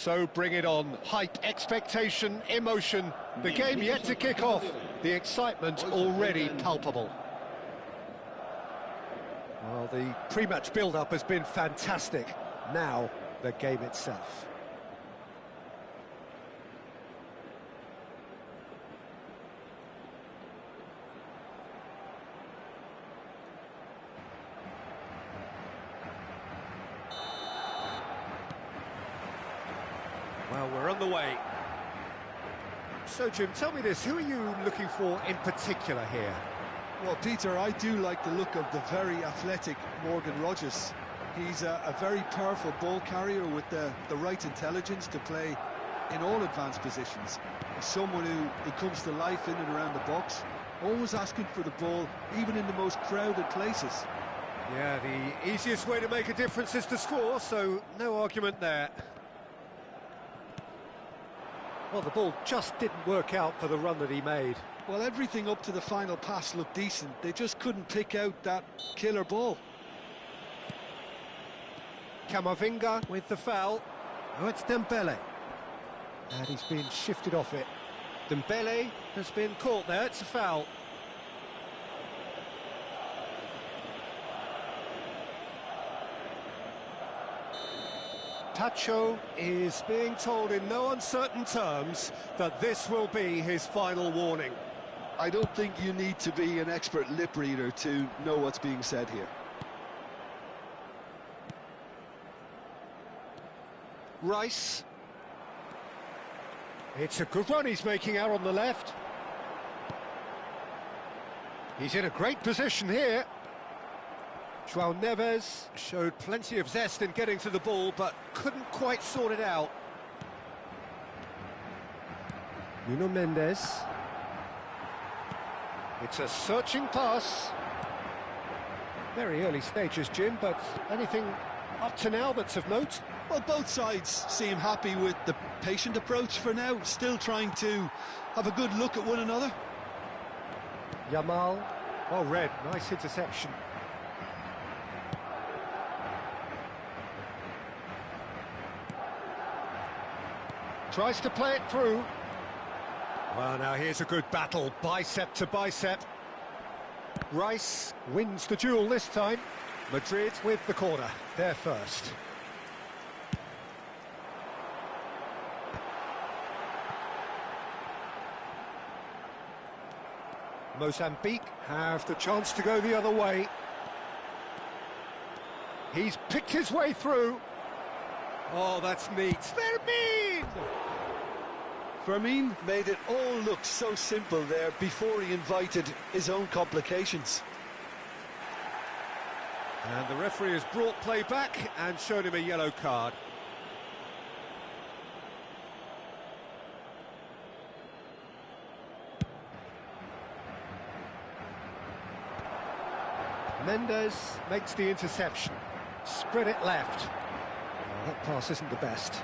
So bring it on. Hype, expectation, emotion. The game yet to kick off. The excitement already palpable. Well, the pre-match build-up has been fantastic. Now, the game itself. Well, we're on the way. So, Jim, tell me this, who are you looking for in particular here? Well, Peter, I do like the look of the very athletic Morgan Rogers. He's a very powerful ball carrier with the right intelligence to play in all advanced positions. He's someone who comes to life in and around the box, always asking for the ball, even in the most crowded places. Yeah, the easiest way to make a difference is to score, so no argument there. Well, the ball just didn't work out for the run that he made. Well, everything up to the final pass looked decent. They just couldn't pick out that killer ball. Camavinga with the foul. Oh, it's Dembele. And he's been shifted off it. Dembele has been caught there, it's a foul. Tacho is being told in no uncertain terms that this will be his final warning. I don't think you need to be an expert lip reader to know what's being said here. Rice. It's a good run he's making out on the left. He's in a great position here. João Neves showed plenty of zest in getting to the ball, but couldn't quite sort it out. Nuno Mendes. It's a searching pass. Very early stages, Jim, but anything up to now that's of note? Well, both sides seem happy with the patient approach for now, still trying to have a good look at one another. Yamal. Well read, nice interception. Tries to play it through. Well, now here's a good battle, bicep to bicep. Rice wins the duel this time. Madrid with the corner, they're first. Mozambique have the chance to go the other way. He's picked his way through. Oh, that's neat. Fermin! Fermin made it all look so simple there before he invited his own complications. And the referee has brought play back and shown him a yellow card. Mendes makes the interception. Spread it left. Oh, that pass isn't the best.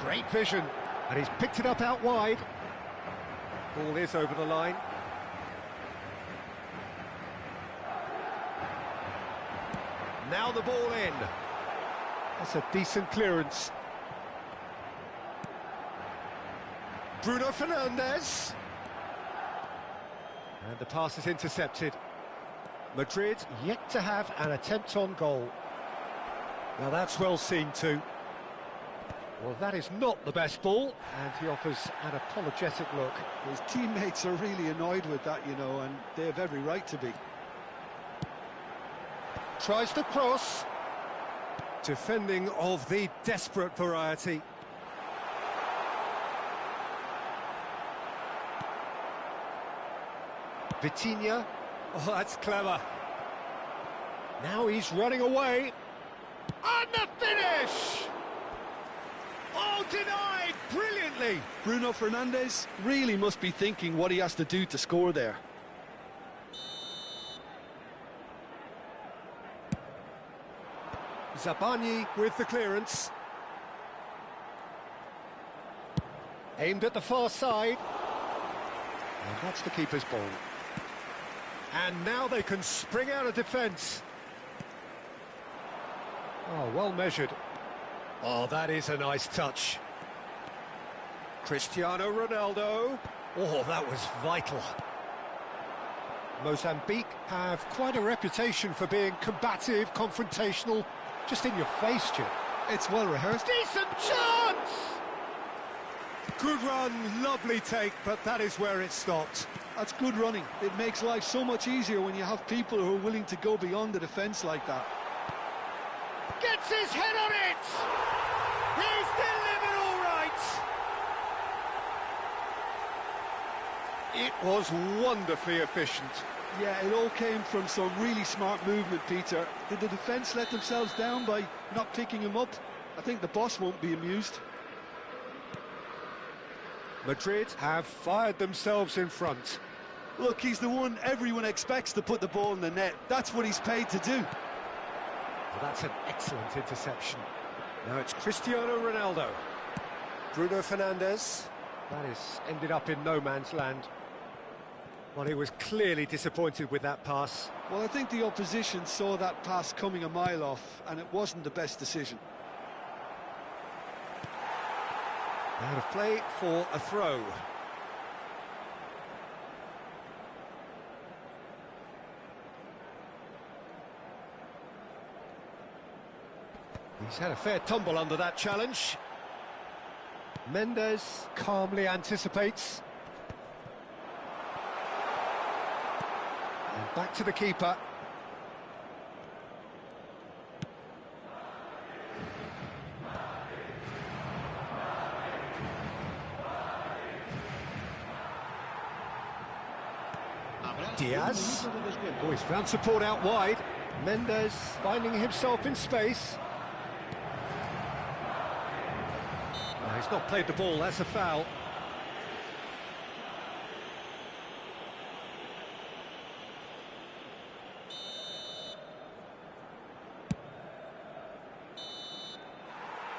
Great vision. And he's picked it up out wide. Ball is over the line. Now the ball in. That's a decent clearance. Bruno Fernandes. And the pass is intercepted. Madrid yet to have an attempt on goal. Now that's well seen too. Well, that is not the best ball, and he offers an apologetic look. His teammates are really annoyed with that, you know, and they have every right to be. Tries to cross. Defending of the desperate variety. Vitinha. Oh, that's clever. Now he's running away. And the finish! Oh, denied brilliantly. Bruno Fernandes really must be thinking what he has to do to score there. Zabani with the clearance. Aimed at the far side. And that's the keeper's ball. And now they can spring out of defence. Oh, well measured. Oh, that is a nice touch. Cristiano Ronaldo. Oh, that was vital. Mozambique have quite a reputation for being combative, confrontational, just in your face, Jim. It's well rehearsed. Decent chance! Good run, lovely take, but that is where it stopped. That's good running. It makes life so much easier when you have people who are willing to go beyond the defence like that. Gets his head on it! He's delivered all right! It was wonderfully efficient. Yeah, it all came from some really smart movement, Peter. Did the defence let themselves down by not picking him up? I think the boss won't be amused. Madrid have fired themselves in front. Look, he's the one everyone expects to put the ball in the net. That's what he's paid to do. Well, that's an excellent interception. Now it's Cristiano Ronaldo. Bruno Fernandes. That has ended up in no man's land. Well, he was clearly disappointed with that pass. Well, I think the opposition saw that pass coming a mile off, and it wasn't the best decision. Out of play for a throw. He's had a fair tumble under that challenge. Mendes calmly anticipates. And back to the keeper. Diaz. Oh, he's found support out wide. Mendes finding himself in space. Oh, he's not played the ball, that's a foul.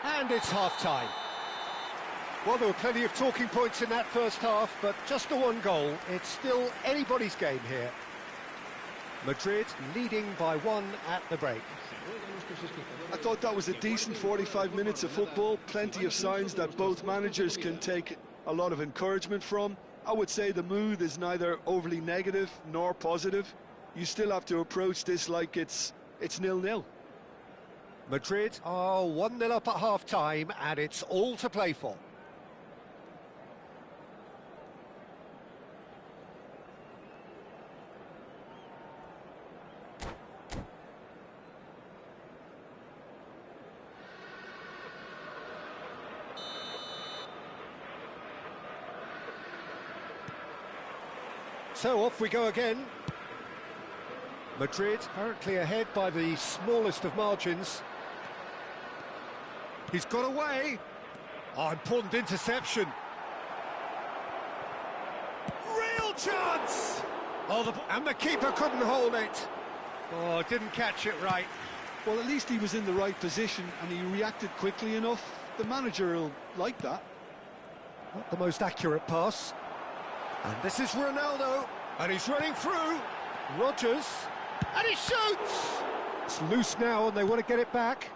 And it's half-time. Well, there were plenty of talking points in that first half, but just the one goal. It's still anybody's game here. Madrid leading by one at the break. I thought that was a decent 45 minutes of football. Plenty of signs that both managers can take a lot of encouragement from. I would say the mood is neither overly negative nor positive. You still have to approach this like it's 0-0. Madrid are 1-0 up at half-time, and it's all to play for. So off we go again. Madrid currently ahead by the smallest of margins. He's got away. Oh, important interception. Real chance! Oh, and the keeper couldn't hold it. Oh, didn't catch it right. Well, at least he was in the right position and he reacted quickly enough. The manager will like that. Not the most accurate pass. And this is Ronaldo. And he's running through. Rodgers. And he shoots! It's loose now and they want to get it back.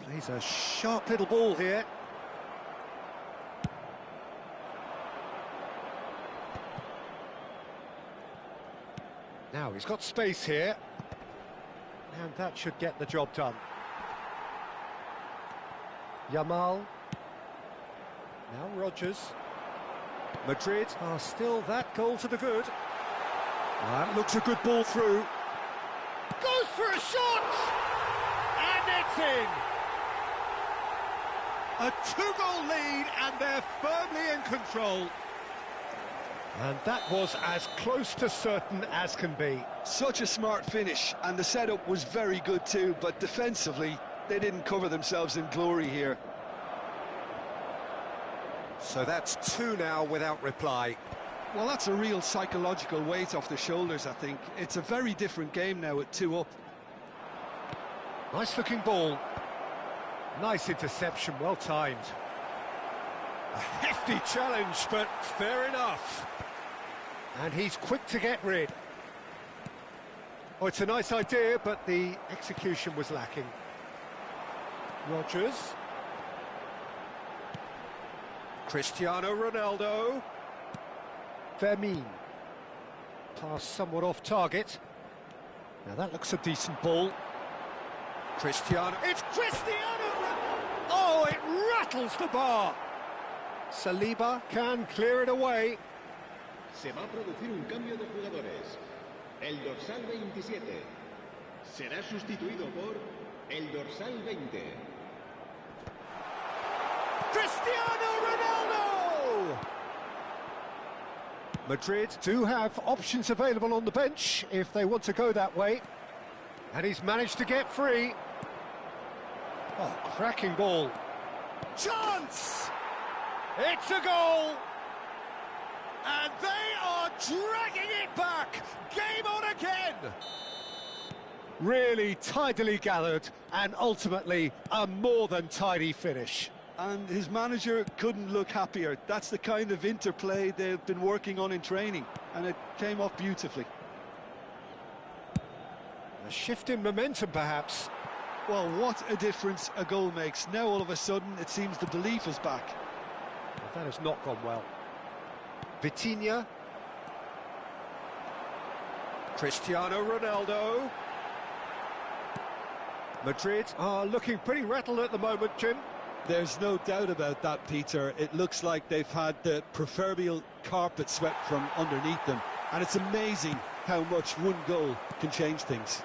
Plays a sharp little ball here. Now he's got space here. And that should get the job done. Yamal. Now Rodgers. Madrid are still that goal to the good. That looks a good ball through. Goes for a shot! And it's in! A two-goal lead, and they're firmly in control. And that was as close to certain as can be. Such a smart finish, and the setup was very good too, but defensively, they didn't cover themselves in glory here. So that's 2 now without reply. Well, that's a real psychological weight off the shoulders, I think. It's a very different game now at 2 up. Nice looking ball. Nice interception, well timed. A hefty challenge, but fair enough. And he's quick to get rid. Oh, it's a nice idea, but the execution was lacking. Rodgers. Cristiano Ronaldo. Vermin. Pass somewhat off target. Now that looks a decent ball. Cristiano. It's Cristiano Ronaldo! Oh, it rattles the bar. Saliba can clear it away. Se va a producir un cambio de jugadores. El dorsal 27 será sustituido por el dorsal 20. Cristiano Ronaldo! Madrid do have options available on the bench if they want to go that way. And he's managed to get free. Oh, cracking ball. Chance! It's a goal! And they are dragging it back! Game on again! Really tidily gathered, and ultimately a more than tidy finish. And his manager couldn't look happier. That's the kind of interplay they've been working on in training, and it came off beautifully. A shift in momentum, perhaps. Well, what a difference a goal makes. Now, all of a sudden, it seems the belief is back. Well, that has not gone well. Vitinha. Cristiano Ronaldo. Madrid are looking pretty rattled at the moment, Jim. There's no doubt about that, Peter. It looks like they've had the proverbial carpet swept from underneath them. And it's amazing how much one goal can change things.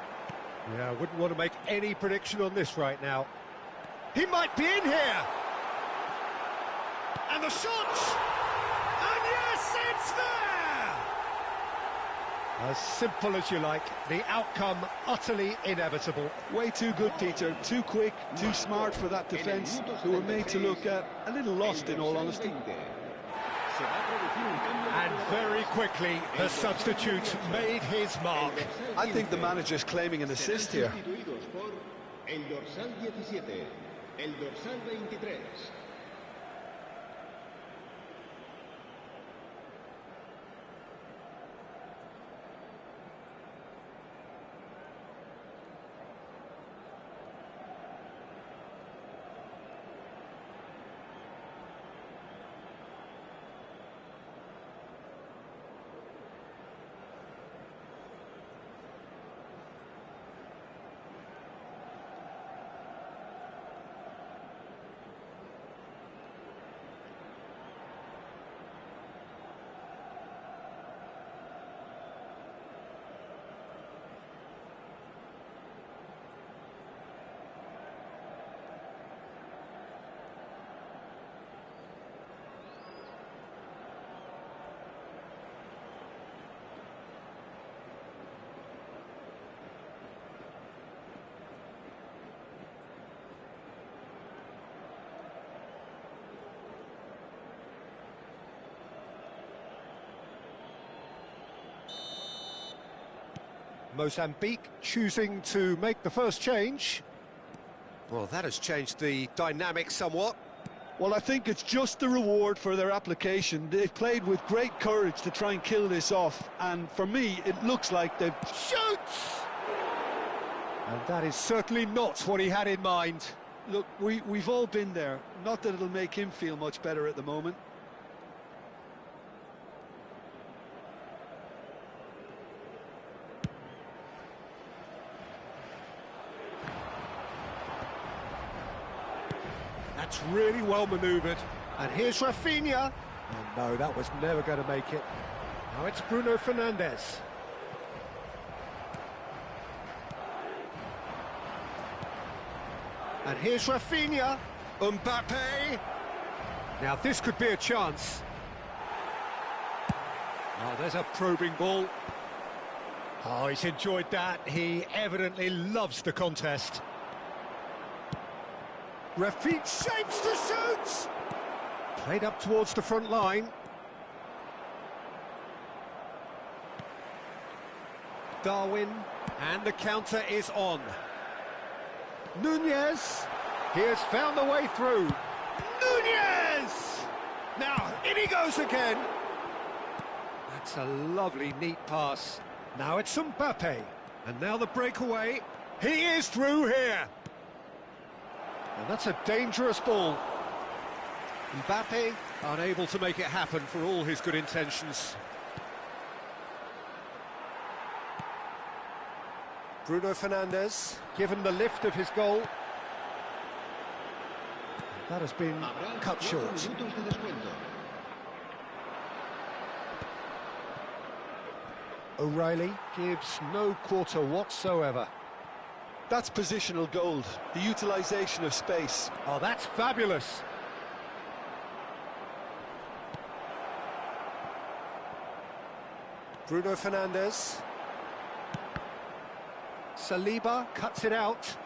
Yeah, I wouldn't want to make any prediction on this right now. He might be in here! And the shot! And yes, it's there! As simple as you like, the outcome utterly inevitable. Way too good, Peter. Too quick, too smart for that defence, who were made to look a little lost, in all honesty. And very quickly, the substitute made his mark. I think the manager's claiming an assist here. El dorsal 17, el dorsal 23. Mozambique choosing to make the first change. Well, that has changed the dynamic somewhat. Well, I think it's just the reward for their application. They've played with great courage to try and kill this off, and for me, it looks like they've... Shoots! And that is certainly not what he had in mind. Look, we've all been there. Not that it'll make him feel much better at the moment. That's really well manoeuvred. And here's Rafinha. Oh no, that was never going to make it. Now it's Bruno Fernandes. And here's Rafinha. Mbappe. Now this could be a chance. Oh, there's a probing ball. Oh, he's enjoyed that. He evidently loves the contest. Rafik shapes to shoot! Played up towards the front line. Darwin, and the counter is on. Nunez, he has found the way through. Nunez! Now, in he goes again. That's a lovely, neat pass. Now it's Mbappe, and now the breakaway. He is through here. And that's a dangerous ball. Mbappe unable to make it happen for all his good intentions. Bruno Fernandes, given the lift of his goal. That has been cut short. O'Reilly gives no quarter whatsoever. That's positional gold, the utilisation of space. Oh, that's fabulous. Bruno Fernandes. Saliba cuts it out.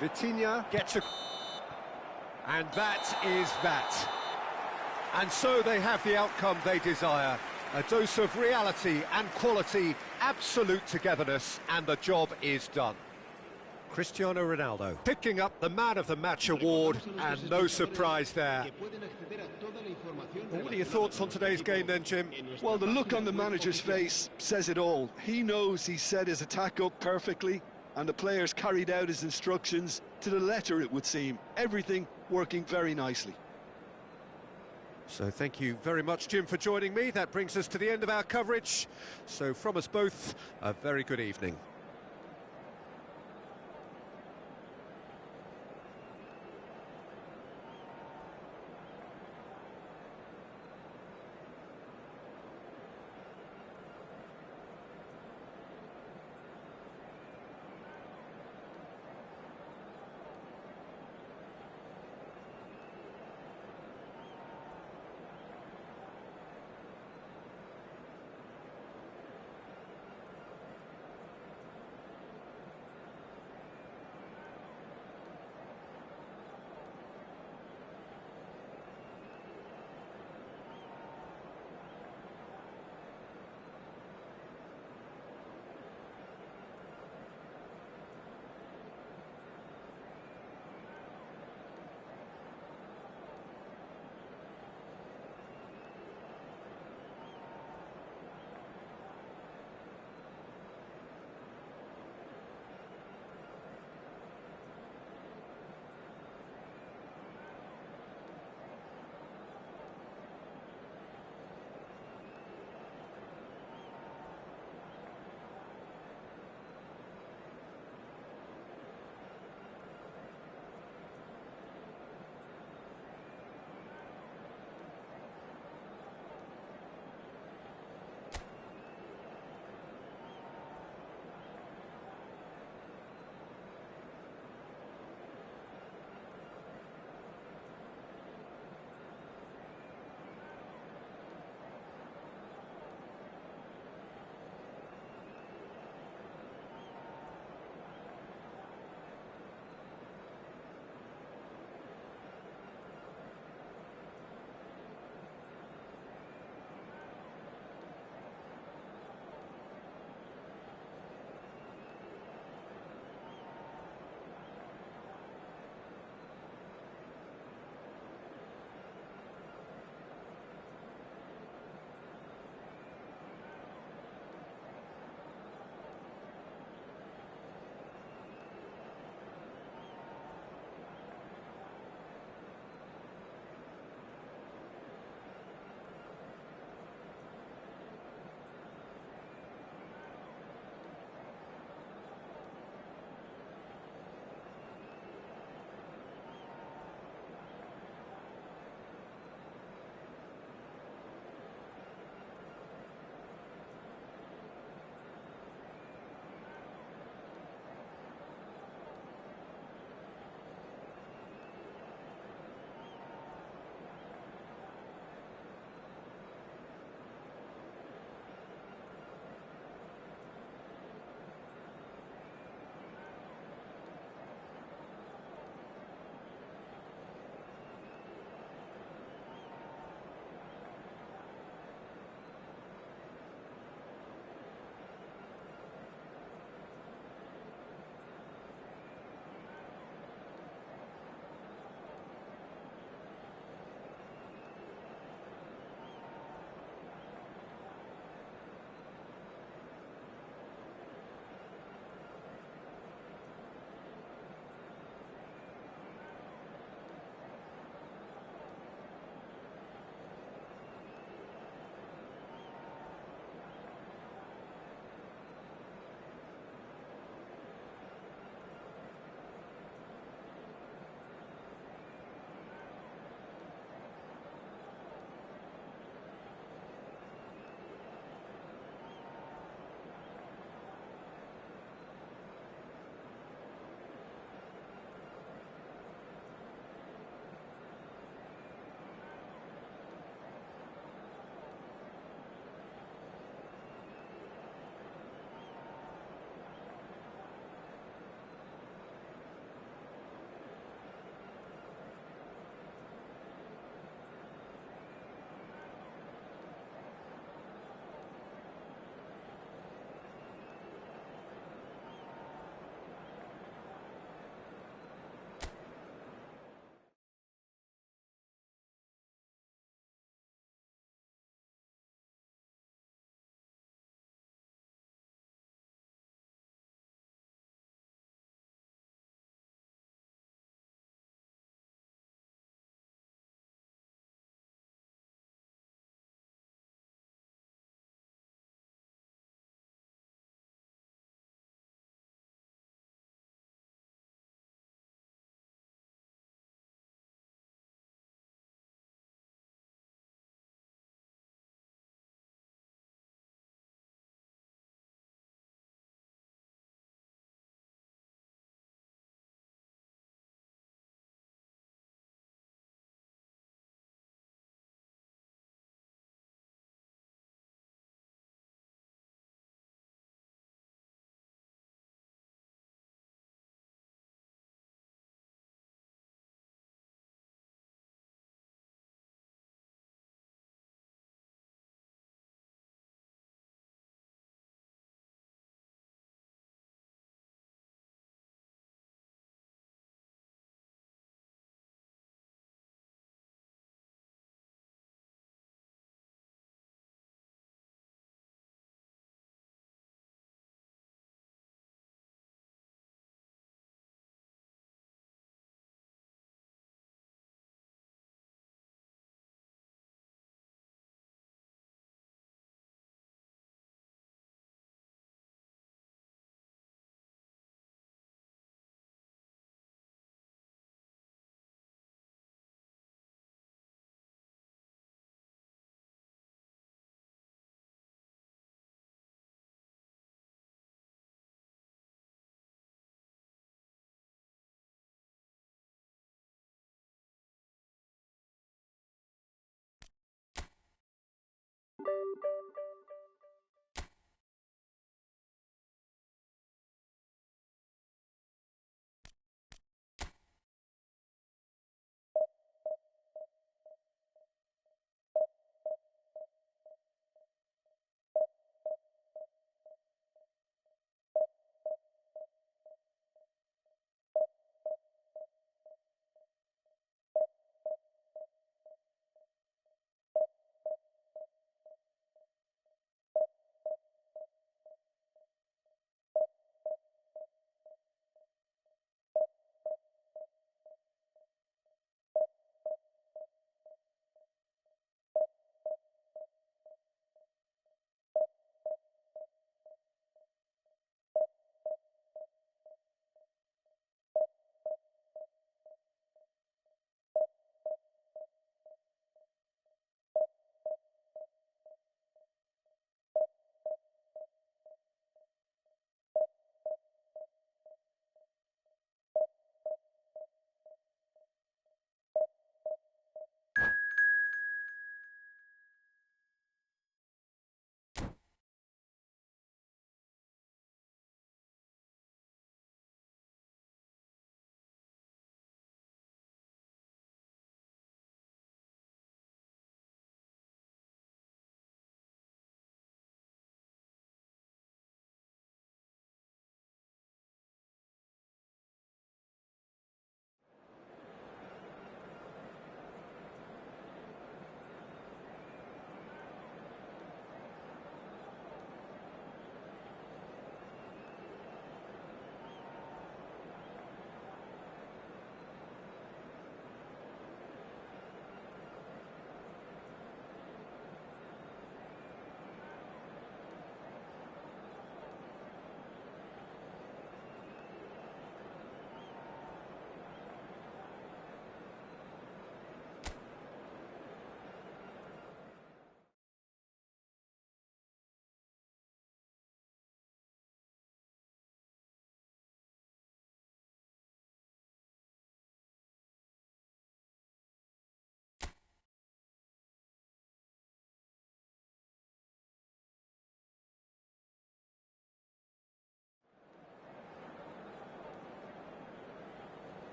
Vitinha gets a... And that is that. And so they have the outcome they desire. A dose of reality and quality, absolute togetherness, and the job is done. Cristiano Ronaldo picking up the Man of the Match award, and no surprise there. Well, what are your thoughts on today's game then, Jim? Well, the look on the manager's face says it all. He knows he set his attack up perfectly, and the players carried out his instructions to the letter, it would seem. Everything working very nicely. So thank you very much, Jim, for joining me. That brings us to the end of our coverage. So from us both, a very good evening.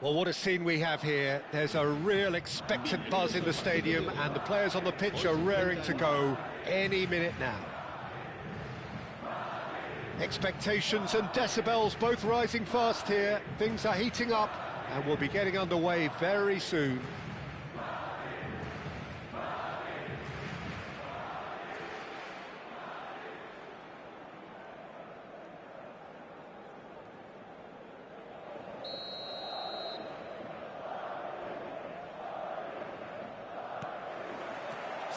Well, what a scene we have here. There's a real expectant buzz in the stadium, and the players on the pitch are raring to go any minute now. Expectations and decibels both rising fast here. Things are heating up, and we'll be getting underway very soon.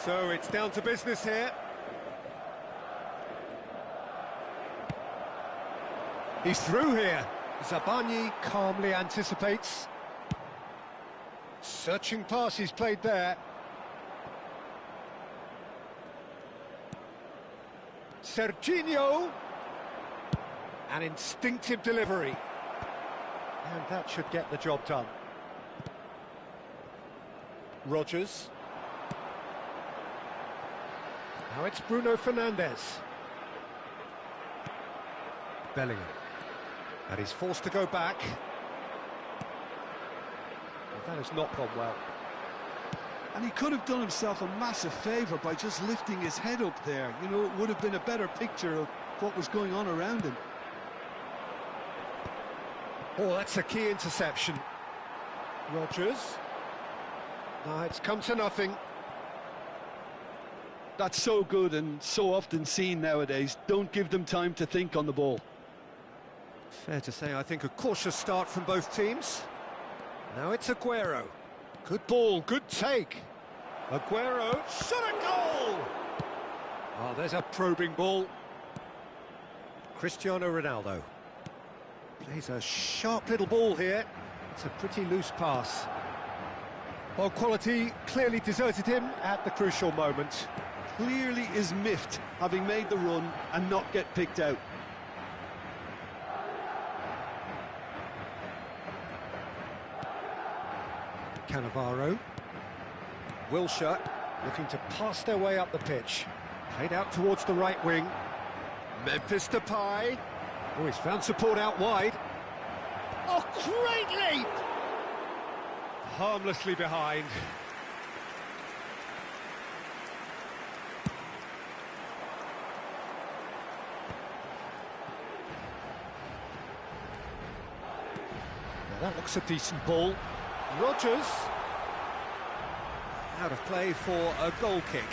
So it's down to business here. He's through here. Zabani calmly anticipates. Searching pass he's played there. Serginho. An instinctive delivery. And that should get the job done. Rodgers. Now it's Bruno Fernandes. Bellingham. And he's forced to go back. Well, that has not gone well. And he could have done himself a massive favour by just lifting his head up there. You know, it would have been a better picture of what was going on around him. Oh, that's a key interception. Rodgers. No, it's come to nothing. That's so good and so often seen nowadays. Don't give them time to think on the ball. Fair to say, I think a cautious start from both teams. Now it's Aguero. Good ball, good take. Aguero, shot a goal! Oh, there's a probing ball. Cristiano Ronaldo. Plays a sharp little ball here. It's a pretty loose pass. Well, quality clearly deserted him at the crucial moment. Clearly is miffed, having made the run and not get picked out. Cannavaro. Wilshere looking to pass their way up the pitch. Played out towards the right wing. Memphis Depay. Oh, he's found support out wide. Oh, great leap! Harmlessly behind. Now that looks a decent ball. Rodgers. Out of play for a goal kick.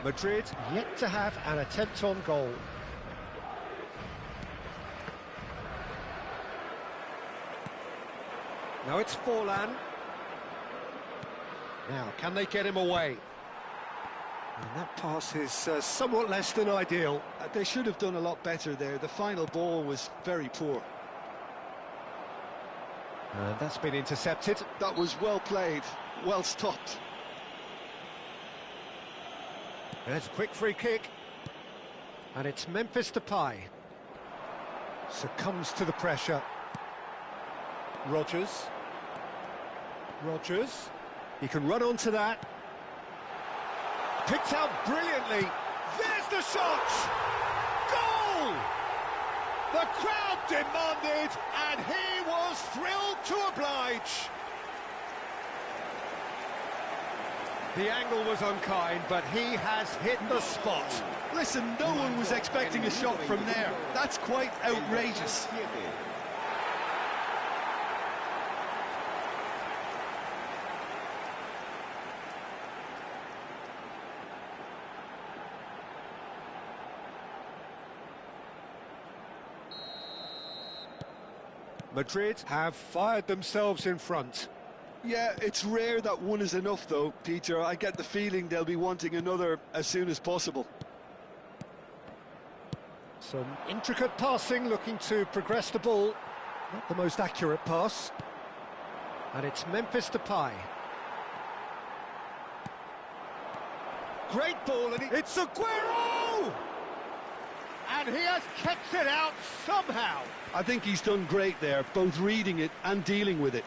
Madrid yet to have an attempt on goal. Now it's Forlan. Now, can they get him away? And that pass is somewhat less than ideal. They should have done a lot better there. The final ball was very poor. And that's been intercepted. That was well played, well stopped. There's a quick free kick. And it's Memphis Depay. Succumbs to the pressure. Rodgers. Rodgers. He can run onto that. Picked out brilliantly. There's the shot! Goal! The crowd demanded, and he was thrilled to oblige. The angle was unkind, but he has hit the spot. Listen, no one was expecting a shot from there. That's quite outrageous. Madrid have fired themselves in front. Yeah, it's rare that one is enough though, Peter. I get the feeling they'll be wanting another as soon as possible. Some intricate passing, looking to progress the ball. Not the most accurate pass. And it's Memphis Depay. Great ball, and it's Aguero! And he has kept it out somehow. I think he's done great there, both reading it and dealing with it.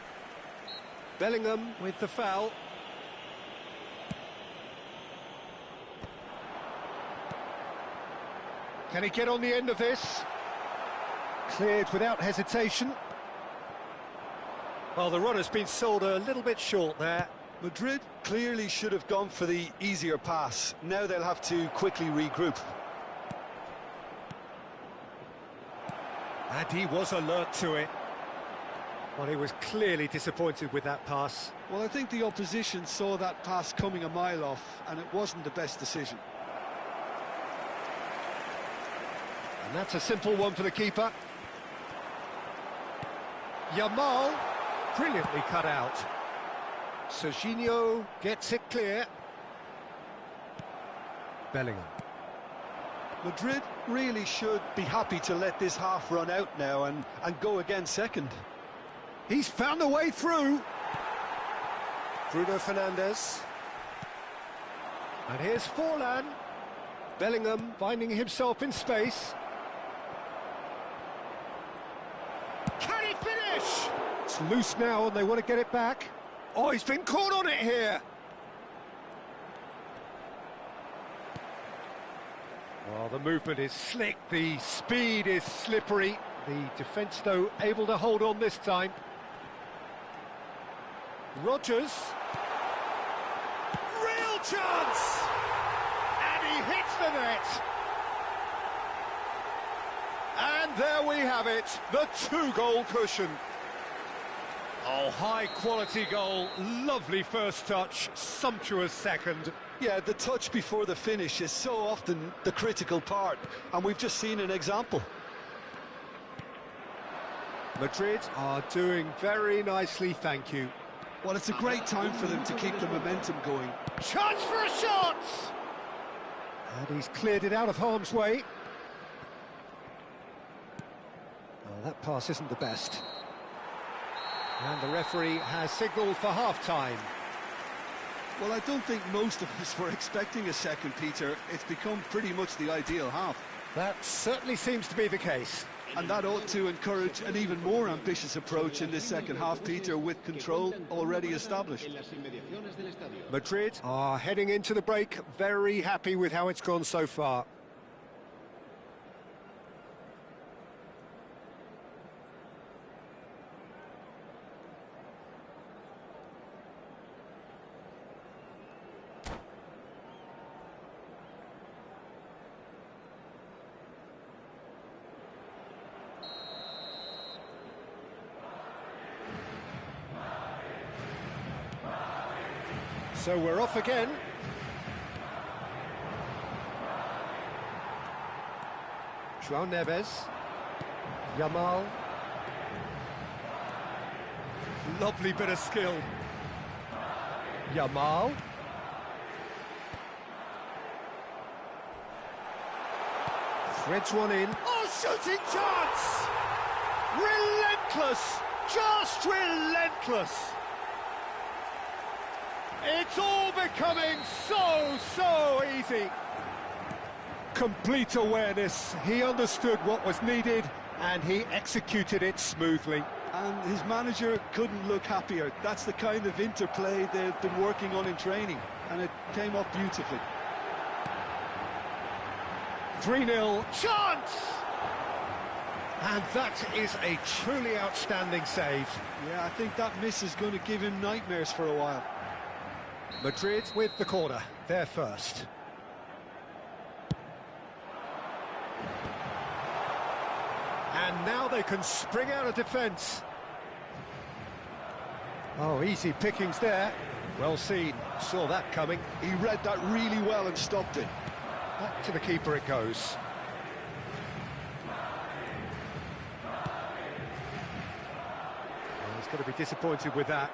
Bellingham with the foul. Can he get on the end of this? Cleared without hesitation. Well, the runner's been sold a little bit short there. Madrid clearly should have gone for the easier pass. Now they'll have to quickly regroup. And he was alert to it. Well, he was clearly disappointed with that pass. Well, I think the opposition saw that pass coming a mile off, and it wasn't the best decision. And that's a simple one for the keeper. Yamal, brilliantly cut out. Serginho gets it clear. Bellingham. Madrid really should be happy to let this half run out now and go again second. He's found a way through. Bruno Fernandes. And here's Forlan. Bellingham finding himself in space. Can he finish? It's loose now and they want to get it back. Oh, he's been caught on it here. Well, the movement is slick, the speed is slippery. The defence, though, able to hold on this time. Rodgers. Real chance! And he hits the net. And there we have it, the two-goal cushion. Oh, high-quality goal, lovely first touch, sumptuous second. Yeah, the touch before the finish is so often the critical part, and we've just seen an example. Madrid are doing very nicely, thank you. Well, it's a great time for them to keep the momentum going. Chance for a shot! And he's cleared it out of harm's way. Oh, that pass isn't the best. And the referee has signalled for half-time. Well, I don't think most of us were expecting a second, Peter. It's become pretty much the ideal half. That certainly seems to be the case. And that ought to encourage an even more ambitious approach in this second half, Peter, with control already established. Madrid are heading into the break very happy with how it's gone so far. So we're off again. João Neves. Yamal. Lovely bit of skill. Yamal. Threads one in. Oh, shooting chance! Relentless! Just relentless! It's all becoming so easy. Complete awareness. He understood what was needed and he executed it smoothly. And his manager couldn't look happier. That's the kind of interplay they've been working on in training, and it came off beautifully. 3-0. Chance! And that is a truly outstanding save. Yeah, I think that miss is going to give him nightmares for a while. Madrid with the corner, they're first. And now they can spring out of defence. Oh, easy pickings there. Well seen, saw that coming. He read that really well and stopped it. Back to the keeper it goes. He's going to be disappointed with that.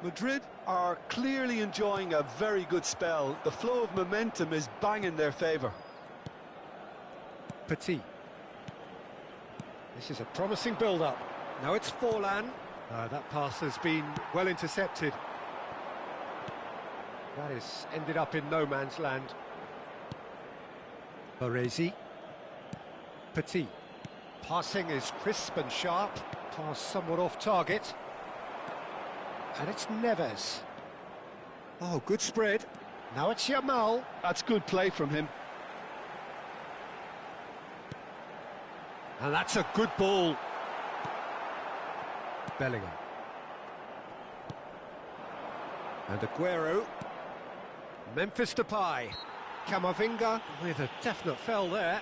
Madrid are clearly enjoying a very good spell. The flow of momentum is bang in their favour. Petit. This is a promising build-up. Now it's Forlan. That pass has been well intercepted. That has ended up in no man's land. Baresi. Petit. Passing is crisp and sharp. Pass somewhat off target. And it's Neves. Oh, good spread. Now it's Yamal. That's good play from him. And that's a good ball. Bellingham. And Aguero. Memphis Depay. Camavinga with a definite foul there.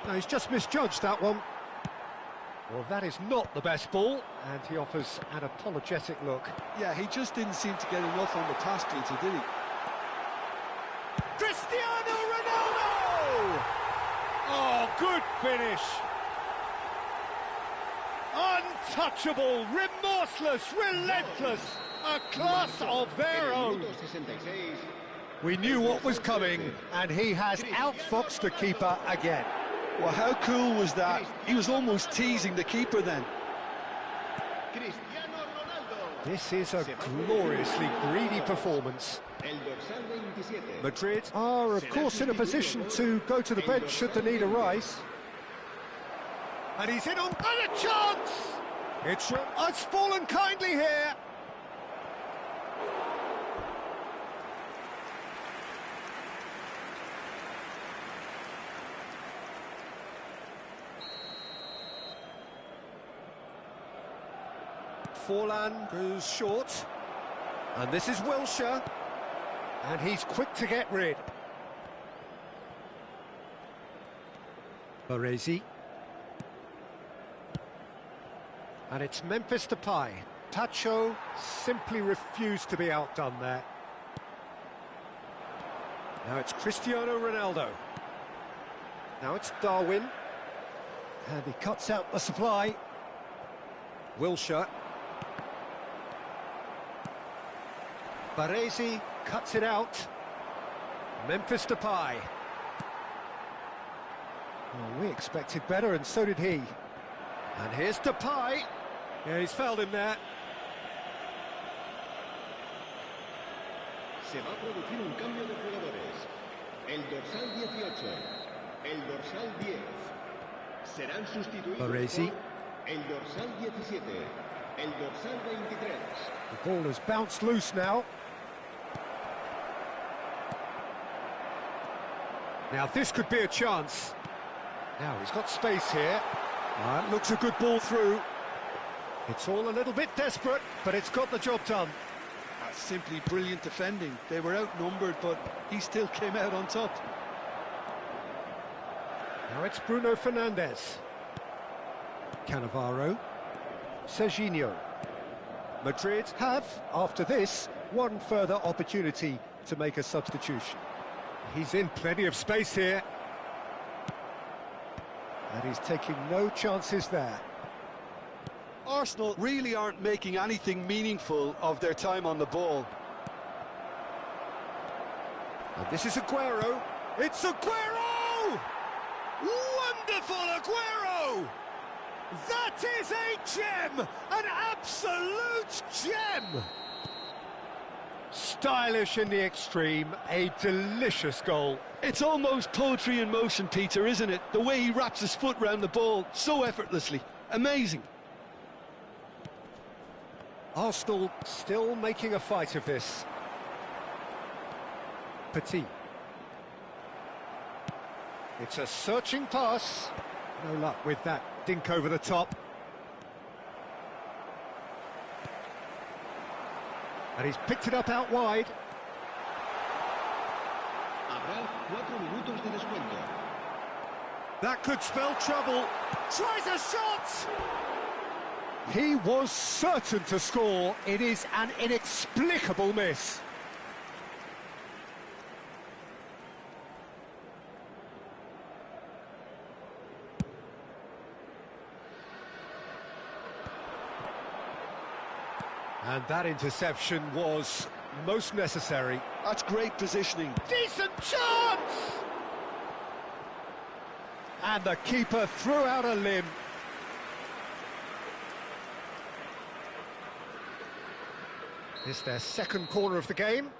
No, he's just misjudged that one. Well, that is not the best ball, and he offers an apologetic look. Yeah, he just didn't seem to get enough on the pass, Peter, did he? Cristiano Ronaldo! Oh, good finish. Untouchable, remorseless, relentless, a class of their own. We knew what was coming, and he has outfoxed the keeper again. Well, how cool was that? He was almost teasing the keeper then. This is a gloriously greedy performance. Madrid are, of course, in a position to go to the bench should the need arise. And he's in on and a chance! It's fallen kindly here. Forlan goes short, and this is Wilshere, and he's quick to get rid. Baresi, and it's Memphis Depay. Tacho simply refused to be outdone there. Now it's Cristiano Ronaldo. Now it's Darwin, and he cuts out the supply. Wilshere. Baresi cuts it out. Memphis Depay. Well, we expected better, and so did he. And here's Depay. Yeah, he's fouled him there. Se va a producir un cambio de jugadores. El dorsal 18, el dorsal 10 serán sustituidos Baresi. por el dorsal 17, el dorsal 23. The ball has bounced loose now. Now this could be a chance. Now he's got space here. That looks a good ball through. It's all a little bit desperate, but it's got the job done. That's simply brilliant defending. They were outnumbered, but he still came out on top. Now it's Bruno Fernandes. Cannavaro. Serginho. Madrid have, after this, one further opportunity to make a substitution. He's in plenty of space here. And he's taking no chances there. Arsenal really aren't making anything meaningful of their time on the ball. And this is Aguero. It's Aguero! Wonderful Aguero! That is a gem! An absolute gem! Stylish in the extreme, a delicious goal. It's almost poetry in motion, Peter, isn't it? The way he wraps his foot round the ball so effortlessly. Amazing. Arsenal still making a fight of this. Petit. It's a searching pass. No luck with that dink over the top. And he's picked it up out wide. Habrá 4 minutos de descuento. That could spell trouble. Tries a shot! He was certain to score. It is an inexplicable miss. And that interception was most necessary. That's great positioning. Decent chance! And the keeper threw out a limb. It's their second corner of the game.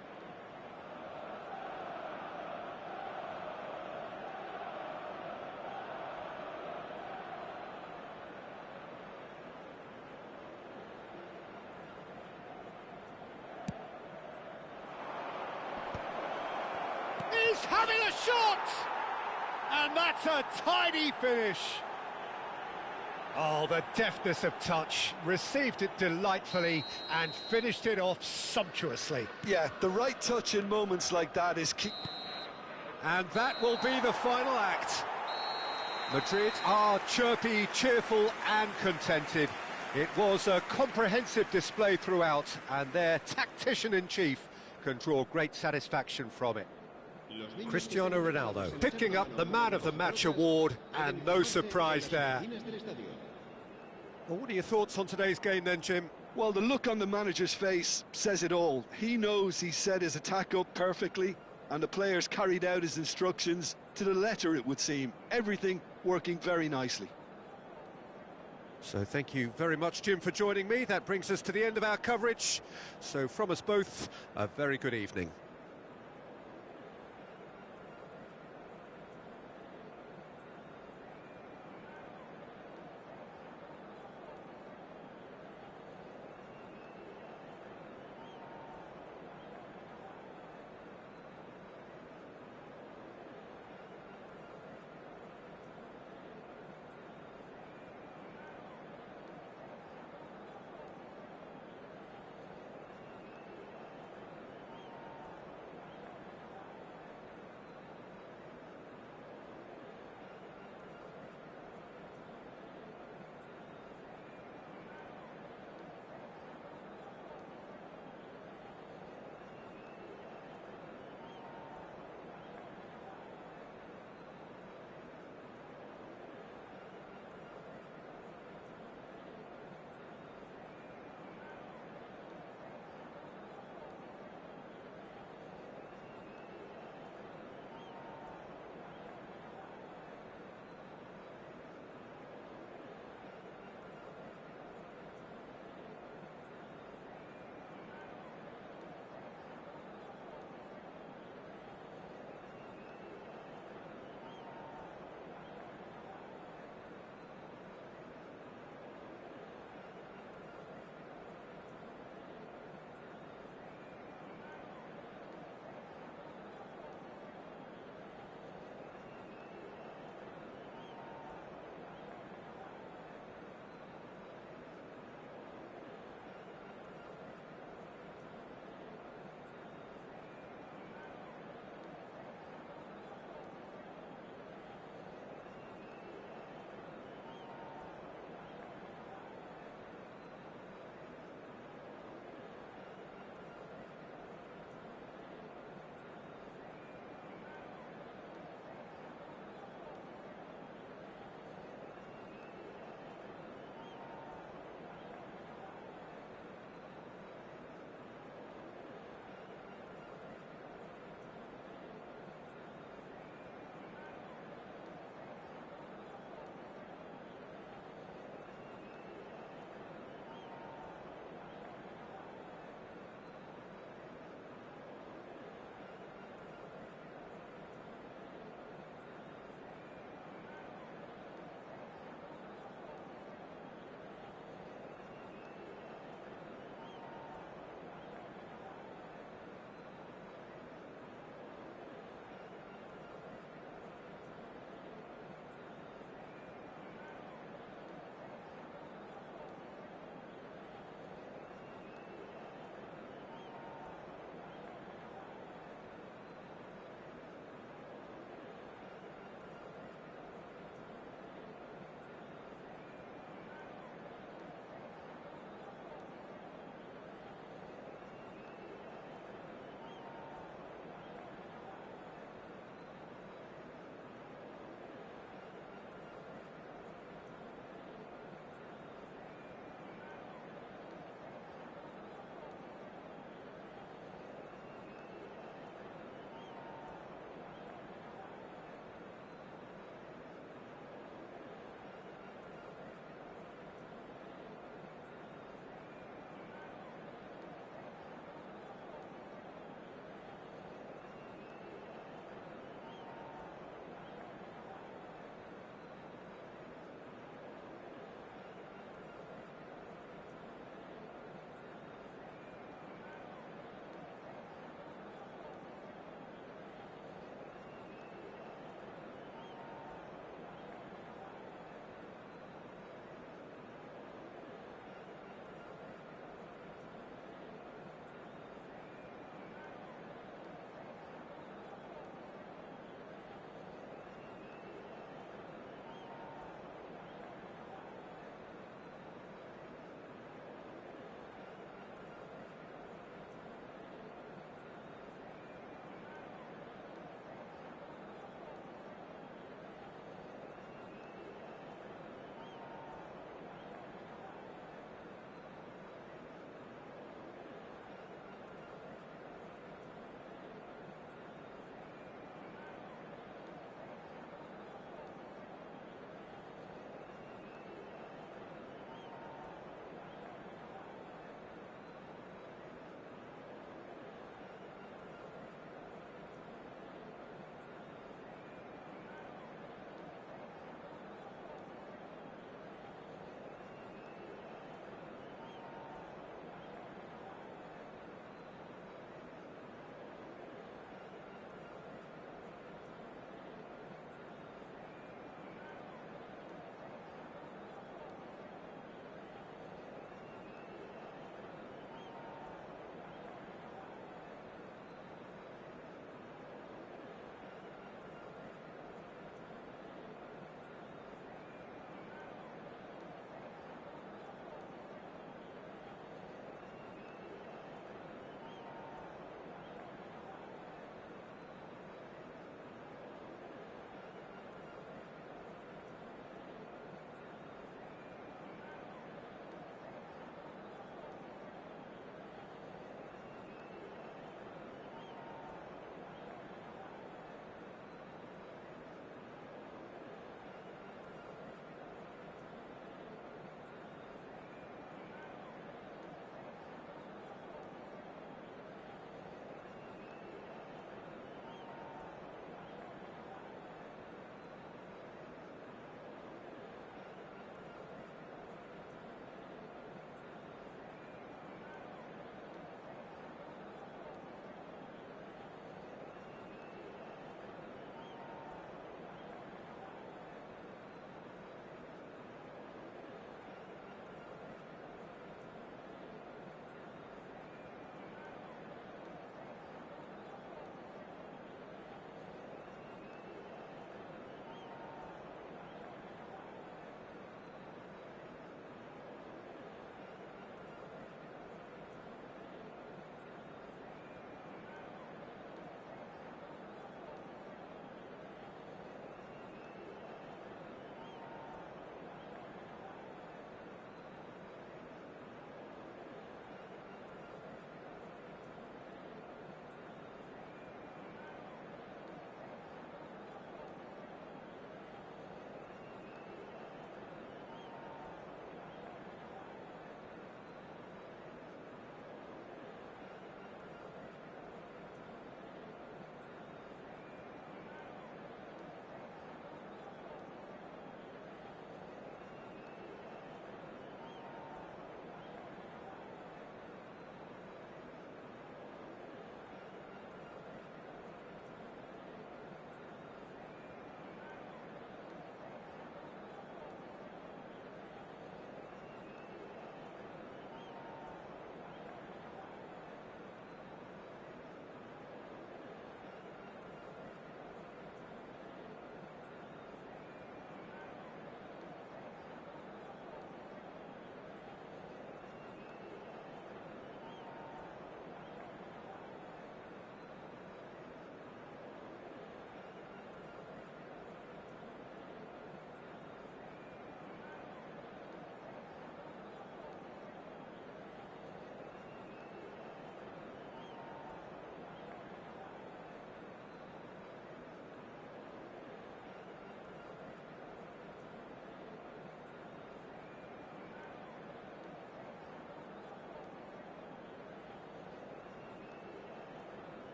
He's having a shot! And that's a tidy finish. Oh, the deftness of touch. Received it delightfully and finished it off sumptuously. Yeah, the right touch in moments like that is key. And that will be the final act. Madrid are chirpy, cheerful and contented. It was a comprehensive display throughout, and their tactician-in-chief can draw great satisfaction from it. Cristiano Ronaldo picking up the Man of the Match award, and no surprise there. Well, what are your thoughts on today's game then, Jim? Well, the look on the manager's face says it all. He knows he set his attack up perfectly, and the players carried out his instructions to the letter, it would seem. Everything working very nicely. So thank you very much, Jim, for joining me. That brings us to the end of our coverage. So from us both, a very good evening.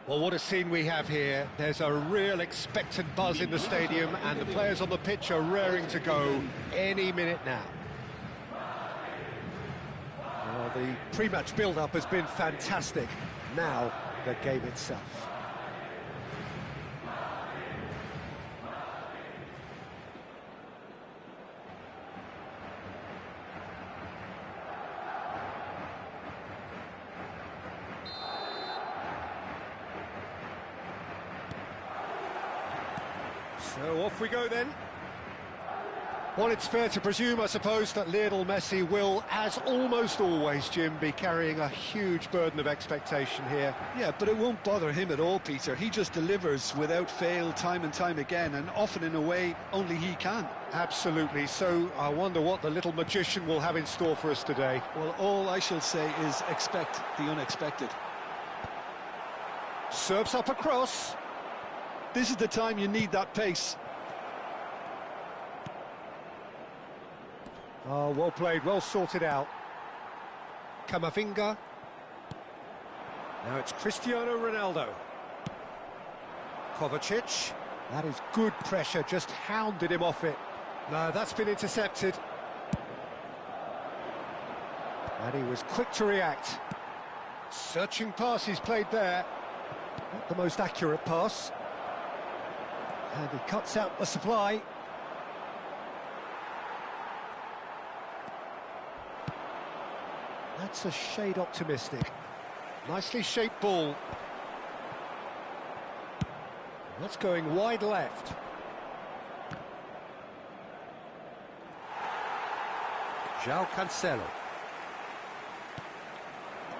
Well, what a scene we have here. There's a real expectant buzz in the stadium, and the players on the pitch are raring to go any minute now. The pre-match build-up has been fantastic. Now, the game itself. So off we go then. Well, it's fair to presume, I suppose, that Lionel Messi will, as almost always, Jim, be carrying a huge burden of expectation here. Yeah, but it won't bother him at all, Peter. He just delivers without fail time and time again, and often in a way only he can. Absolutely. So I wonder what the little magician will have in store for us today. Well, all I shall say is expect the unexpected. Serves up a cross. This is the time you need that pace. Oh, well played, well sorted out. Camavinga. Now it's Cristiano Ronaldo. Kovacic. That is good pressure, just hounded him off it. No, that's been intercepted. And he was quick to react. Searching pass he's played there. Not the most accurate pass. And he cuts out the supply. That's a shade optimistic. Nicely shaped ball. That's going wide left. João Cancelo.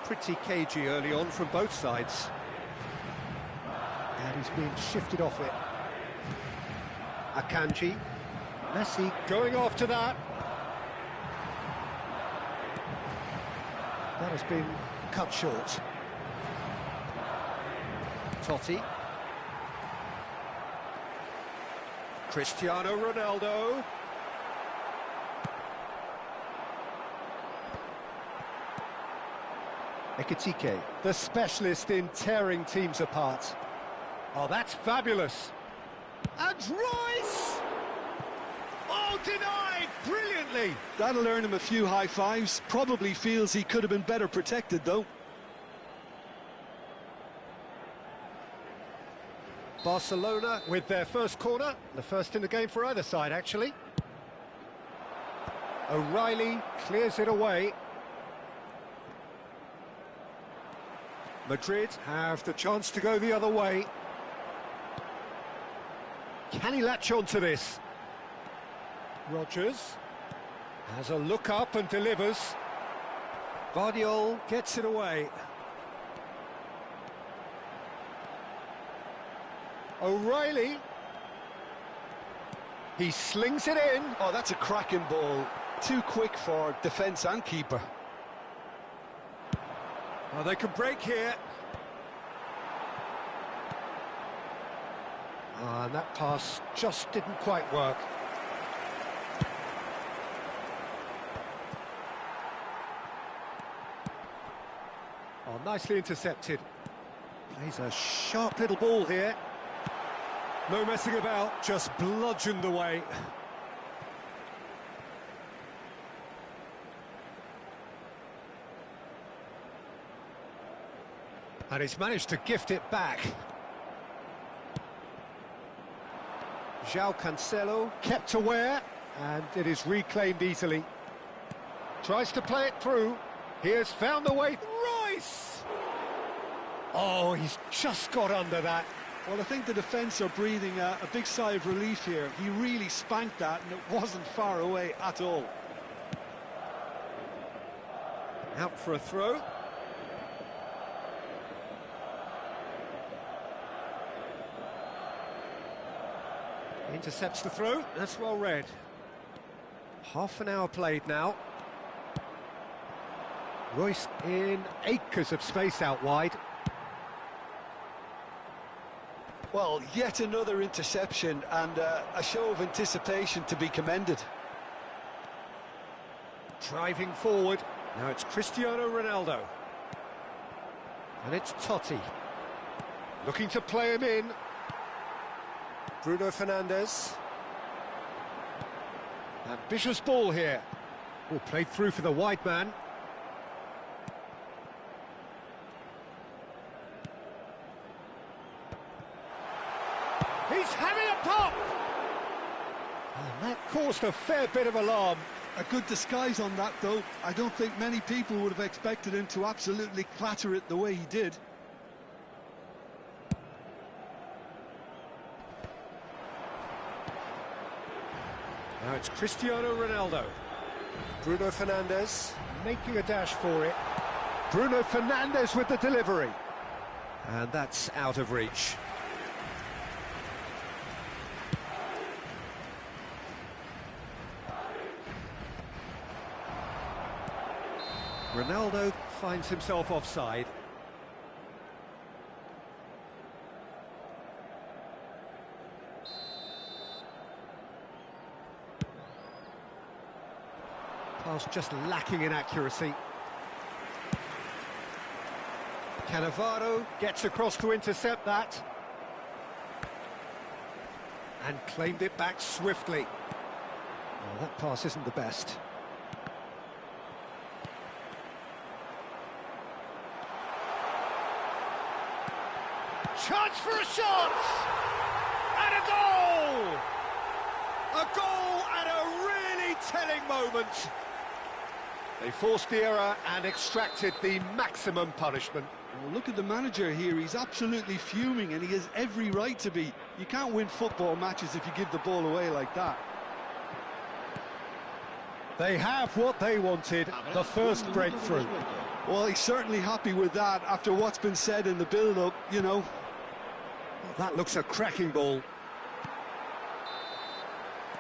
Pretty cagey early on from both sides. And he's being shifted off it. Akanji. Messi going after that. That has been cut short. Totti. Cristiano Ronaldo. Ekitike, the specialist in tearing teams apart. Oh, that's fabulous. And Rice! Oh, denied brilliantly. That'll earn him a few high fives. Probably feels he could have been better protected, though. Barcelona with their first corner, the first in the game for either side, actually. O'Reilly clears it away. Madrid have the chance to go the other way. Can he latch on to this? Rodgers has a look up and delivers. Guardiola gets it away. O'Reilly. He slings it in. Oh, that's a cracking ball. Too quick for defence and keeper. Oh, they can break here. And that pass just didn't quite work. Oh, nicely intercepted. Plays a sharp little ball here. No messing about, just bludgeoned away. And he's managed to gift it back. João Cancelo kept aware, and it is reclaimed easily. Tries to play it through. He has found the way. Rice! Oh, he's just got under that. Well, I think the defence are breathing a big sigh of relief here. He really spanked that, and it wasn't far away at all. Out for a throw. Intercepts the throw. That's well read. Half an hour played now. Royce in acres of space out wide. Well, yet another interception and a show of anticipation to be commended. Driving forward. Now it's Cristiano Ronaldo. And it's Totti. Looking to play him in. Bruno Fernandes. Ambitious ball here. Oh, played through for the wide man. He's having a pop! And that caused a fair bit of alarm. A good disguise on that, though. I don't think many people would have expected him to absolutely clatter it the way he did. Now it's Cristiano Ronaldo. Bruno Fernandes making a dash for it. Bruno Fernandes with the delivery. And that's out of reach. Ronaldo finds himself offside. Pass just lacking in accuracy. Cannavaro gets across to intercept that. And claimed it back swiftly. Oh, that pass isn't the best. Chance for a shot! And a goal! A goal at a really telling moment. They forced the error and extracted the maximum punishment. Well, look at the manager here. He's absolutely fuming, and he has every right to be. You can't win football matches if you give the ball away like that. They have what they wanted, the first breakthrough. Well, he's certainly happy with that after what's been said in the build-up, you know. Well, that looks a cracking ball.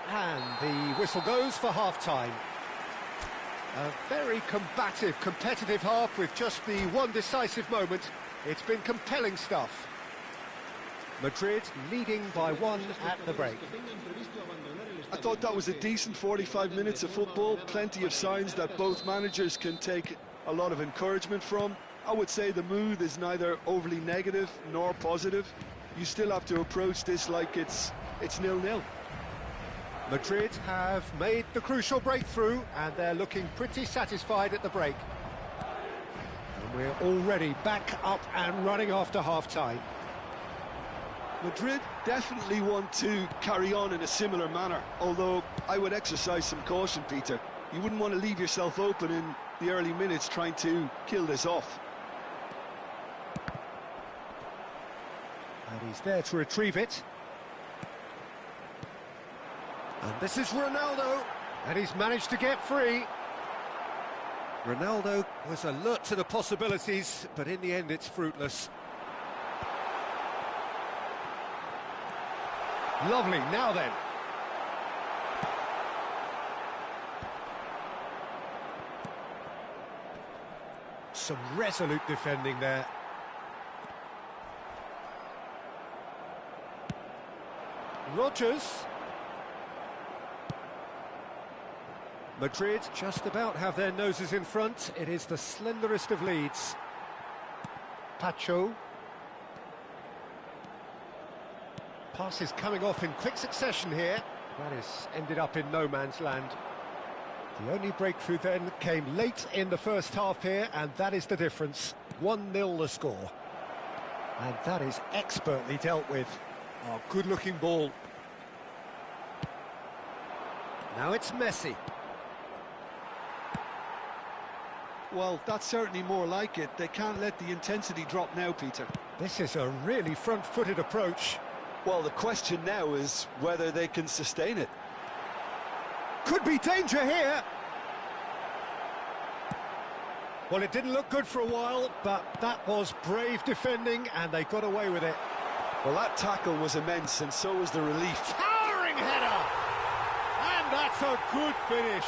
And the whistle goes for half-time. A very combative, competitive half with just the one decisive moment. It's been compelling stuff. Madrid leading by 1 at the break. I thought that was a decent 45 minutes of football. Plenty of signs that both managers can take a lot of encouragement from. I would say the mood is neither overly negative nor positive. You still have to approach this like it's 0-0. Madrid have made the crucial breakthrough and they're looking pretty satisfied at the break. And we're already back up and running after half-time. Madrid definitely want to carry on in a similar manner, although I would exercise some caution, Peter. You wouldn't want to leave yourself open in the early minutes trying to kill this off. And he's there to retrieve it. And this is Ronaldo, and he's managed to get free. Ronaldo was alert to the possibilities, but in the end it's fruitless. Lovely, now then. Some resolute defending there. Rodgers. Madrid just about have their noses in front. It is the slenderest of leads. Pacho. Pass is coming off in quick succession here. That has ended up in no man's land. The only breakthrough then came late in the first half here, and that is the difference. 1-0 the score. And that is expertly dealt with. Oh, good-looking ball. Now it's Messi. Well, that's certainly more like it. They can't let the intensity drop now, Peter. This is a really front-footed approach. Well, the question now is whether they can sustain it. Could be danger here. Well, it didn't look good for a while, but that was brave defending, and they got away with it. Well, that tackle was immense, and so was the relief. Towering header! And that's a good finish.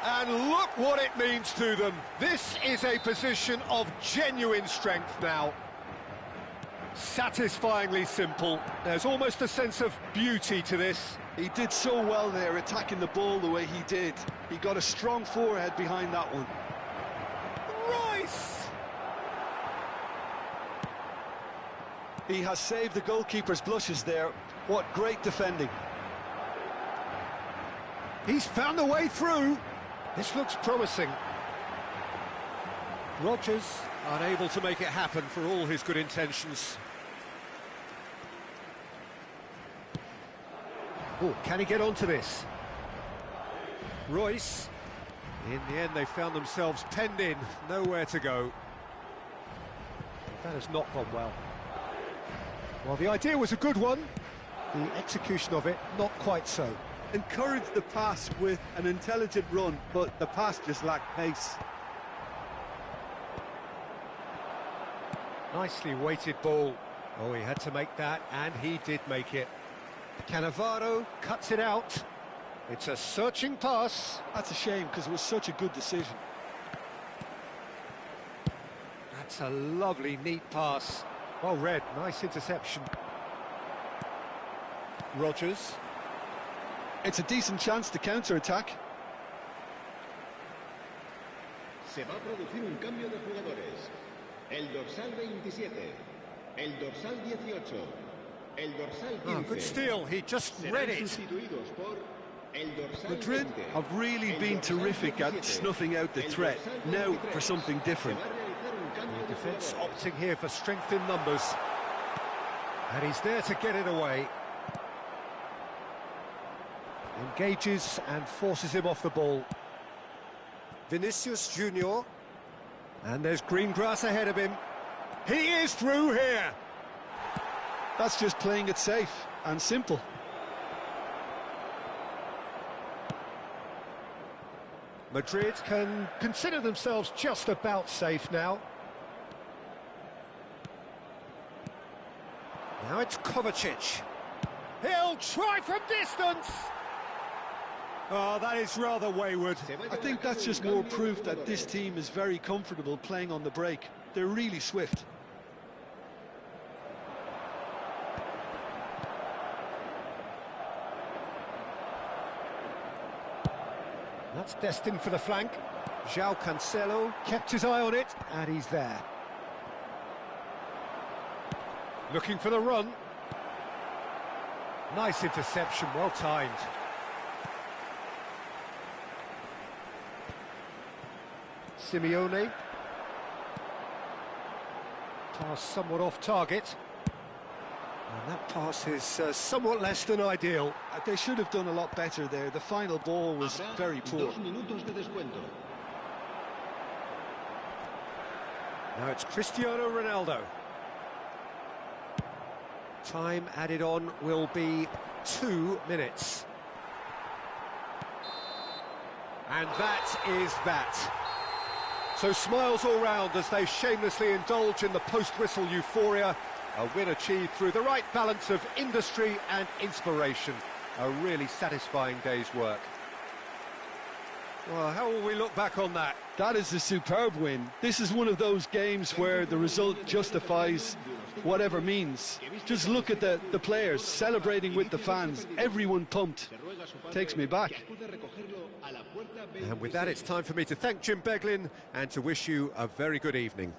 And look what it means to them. This is a position of genuine strength now. Satisfyingly simple. There's almost a sense of beauty to this. He did so well there, attacking the ball the way he did. He got a strong forehead behind that one. Rice! He has saved the goalkeeper's blushes there. What great defending. He's found a way through. This looks promising. Rodgers unable to make it happen for all his good intentions. Oh, can he get onto this? Royce. In the end, they found themselves penned in, nowhere to go. That has not gone well. Well, the idea was a good one. The execution of it, not quite so. Encouraged the pass with an intelligent run, but the pass just lacked pace. Nicely weighted ball. Oh, he had to make that, and he did make it. Cannavaro cuts it out. It's a searching pass. That's a shame, because it was such a good decision. That's a lovely, neat pass. Well read, nice interception. Rodgers. It's a decent chance to counter-attack. Se va a producir un cambio de jugadores. El dorsal 27, el dorsal 18, el dorsal 15. Oh, good steal, he just read it. Sustituidos por el dorsal Madrid 20, have really el been dorsal terrific at 17, snuffing out the el threat. dorsal Now 23. for something different. Se va a realizar un cambio de Defence jugadores. opting here for strength in numbers. And he's there to get it away. Engages and forces him off the ball. Vinicius Junior. And there's green grass ahead of him. He is through here. That's just playing it safe and simple. Madrid can consider themselves just about safe now. Now it's Kovacic. He'll try from distance. Oh, that is rather wayward. I think that's just more proof that this team is very comfortable playing on the break. They're really swift. That's destined for the flank. João Cancelo kept his eye on it, and he's there. Looking for the run. Nice interception, well timed. Simeone. Pass somewhat off target. And that pass is somewhat less than ideal. They should have done a lot better there. The final ball was very poor. 2 minutos de descuento. Now it's Cristiano Ronaldo. Time added on will be 2 minutes. And that is that. So smiles all round as they shamelessly indulge in the post-whistle euphoria. A win achieved through the right balance of industry and inspiration. A really satisfying day's work. Well, how will we look back on that? That is a superb win. This is one of those games where the result justifies whatever means. Just look at the players celebrating with the fans. Everyone pumped. Takes me back. And with that, it's time for me to thank Jim Beglin and to wish you a very good evening.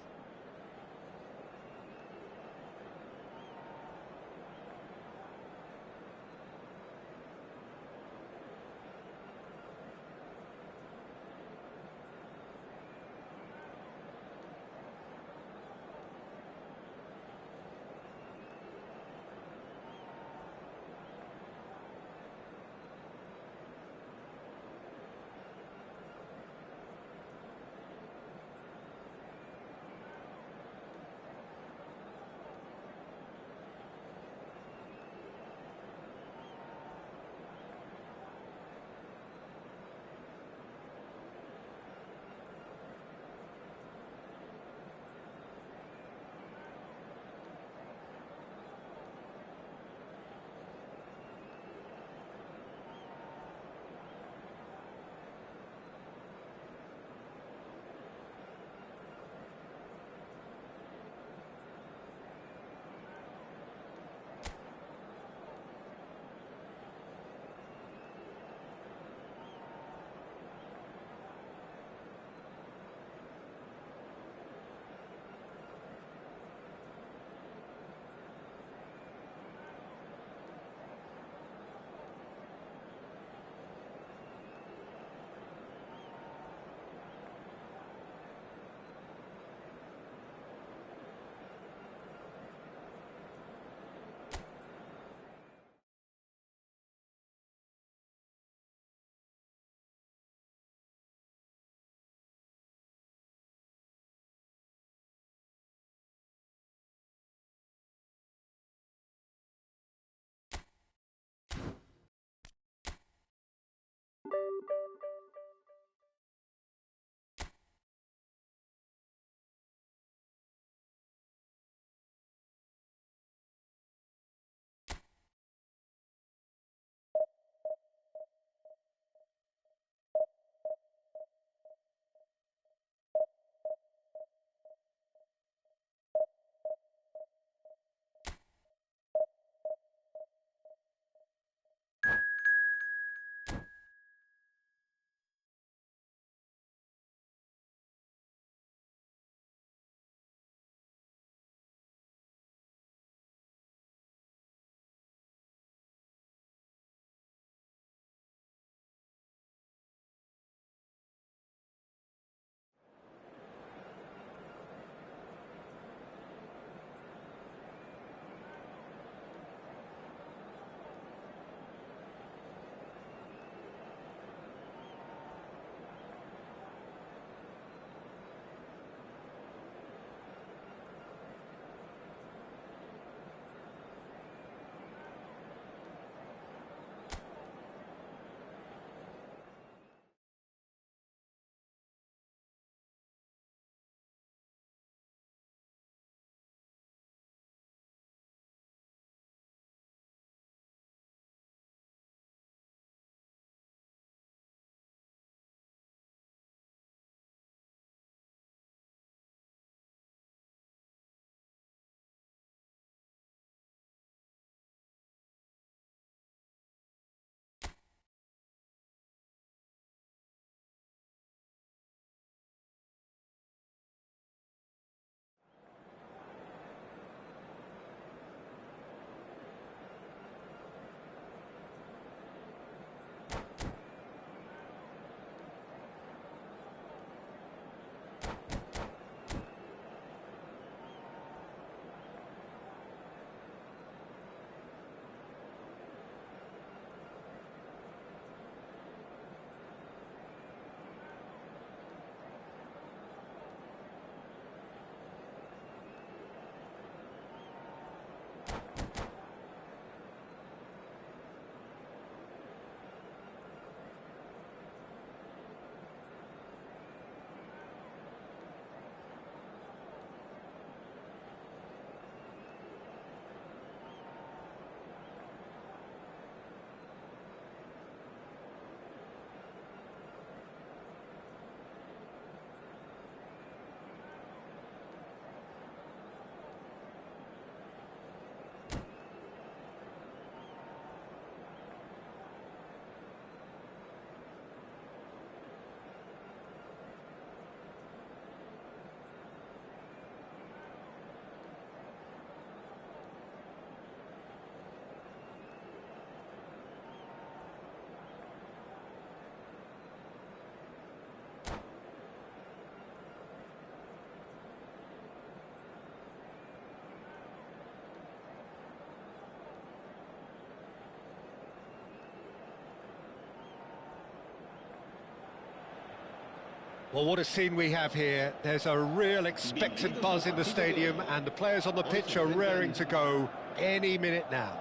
Well, what a scene we have here. There's a real expectant buzz in the stadium, and the players on the pitch are raring to go any minute now.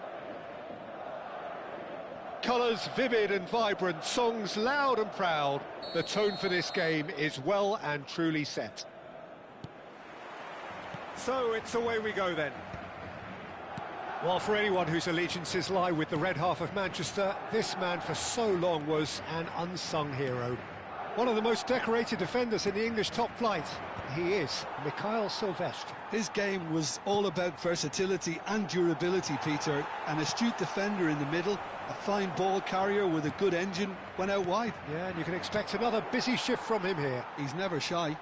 Colours vivid and vibrant, songs loud and proud. The tone for this game is well and truly set. So it's away we go then. Well, for anyone whose allegiances lie with the red half of Manchester, this man for so long was an unsung hero. One of the most decorated defenders in the English top flight. He is Mikhail Silvestre. His game was all about versatility and durability, Peter. An astute defender in the middle, a fine ball carrier with a good engine, went out wide. Yeah, and you can expect another busy shift from him here. He's never shy.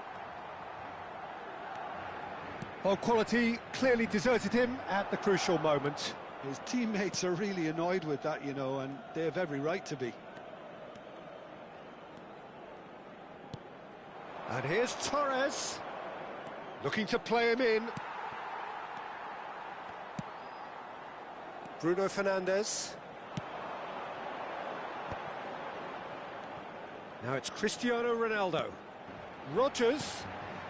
Well, quality clearly deserted him at the crucial moment. His teammates are really annoyed with that, you know, and they have every right to be. And here's Torres, looking to play him in. Bruno Fernandes. Now it's Cristiano Ronaldo. Rodgers,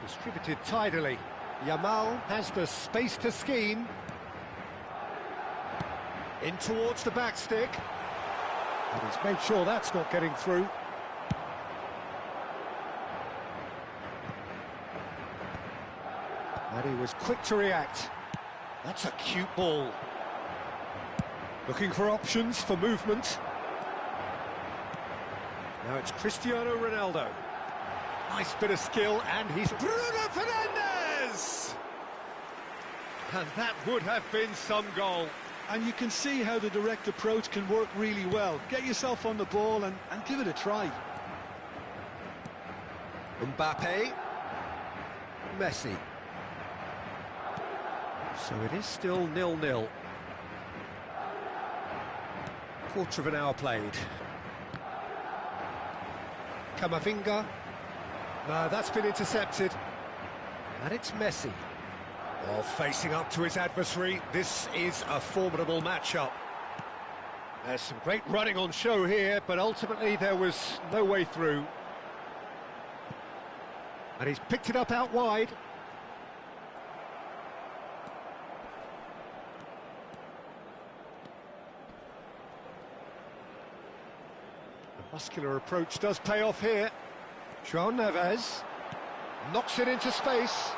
distributed tidily. Yamal has the space to scheme. In towards the back stick. And he's made sure that's not getting through. And he was quick to react. That's a cute ball. Looking for options for movement. Now it's Cristiano Ronaldo. Nice bit of skill, and he's Bruno Fernandes! And that would have been some goal. And you can see how the direct approach can work really well. Get yourself on the ball and give it a try. Mbappe. Messi. So it is still 0-0. Quarter of an hour played. Camavinga. No, that's been intercepted. And it's Messi. Well, facing up to his adversary, this is a formidable matchup. There's some great running on show here, but ultimately there was no way through. And he's picked it up out wide. The muscular approach does pay off here. João Neves knocks it into space.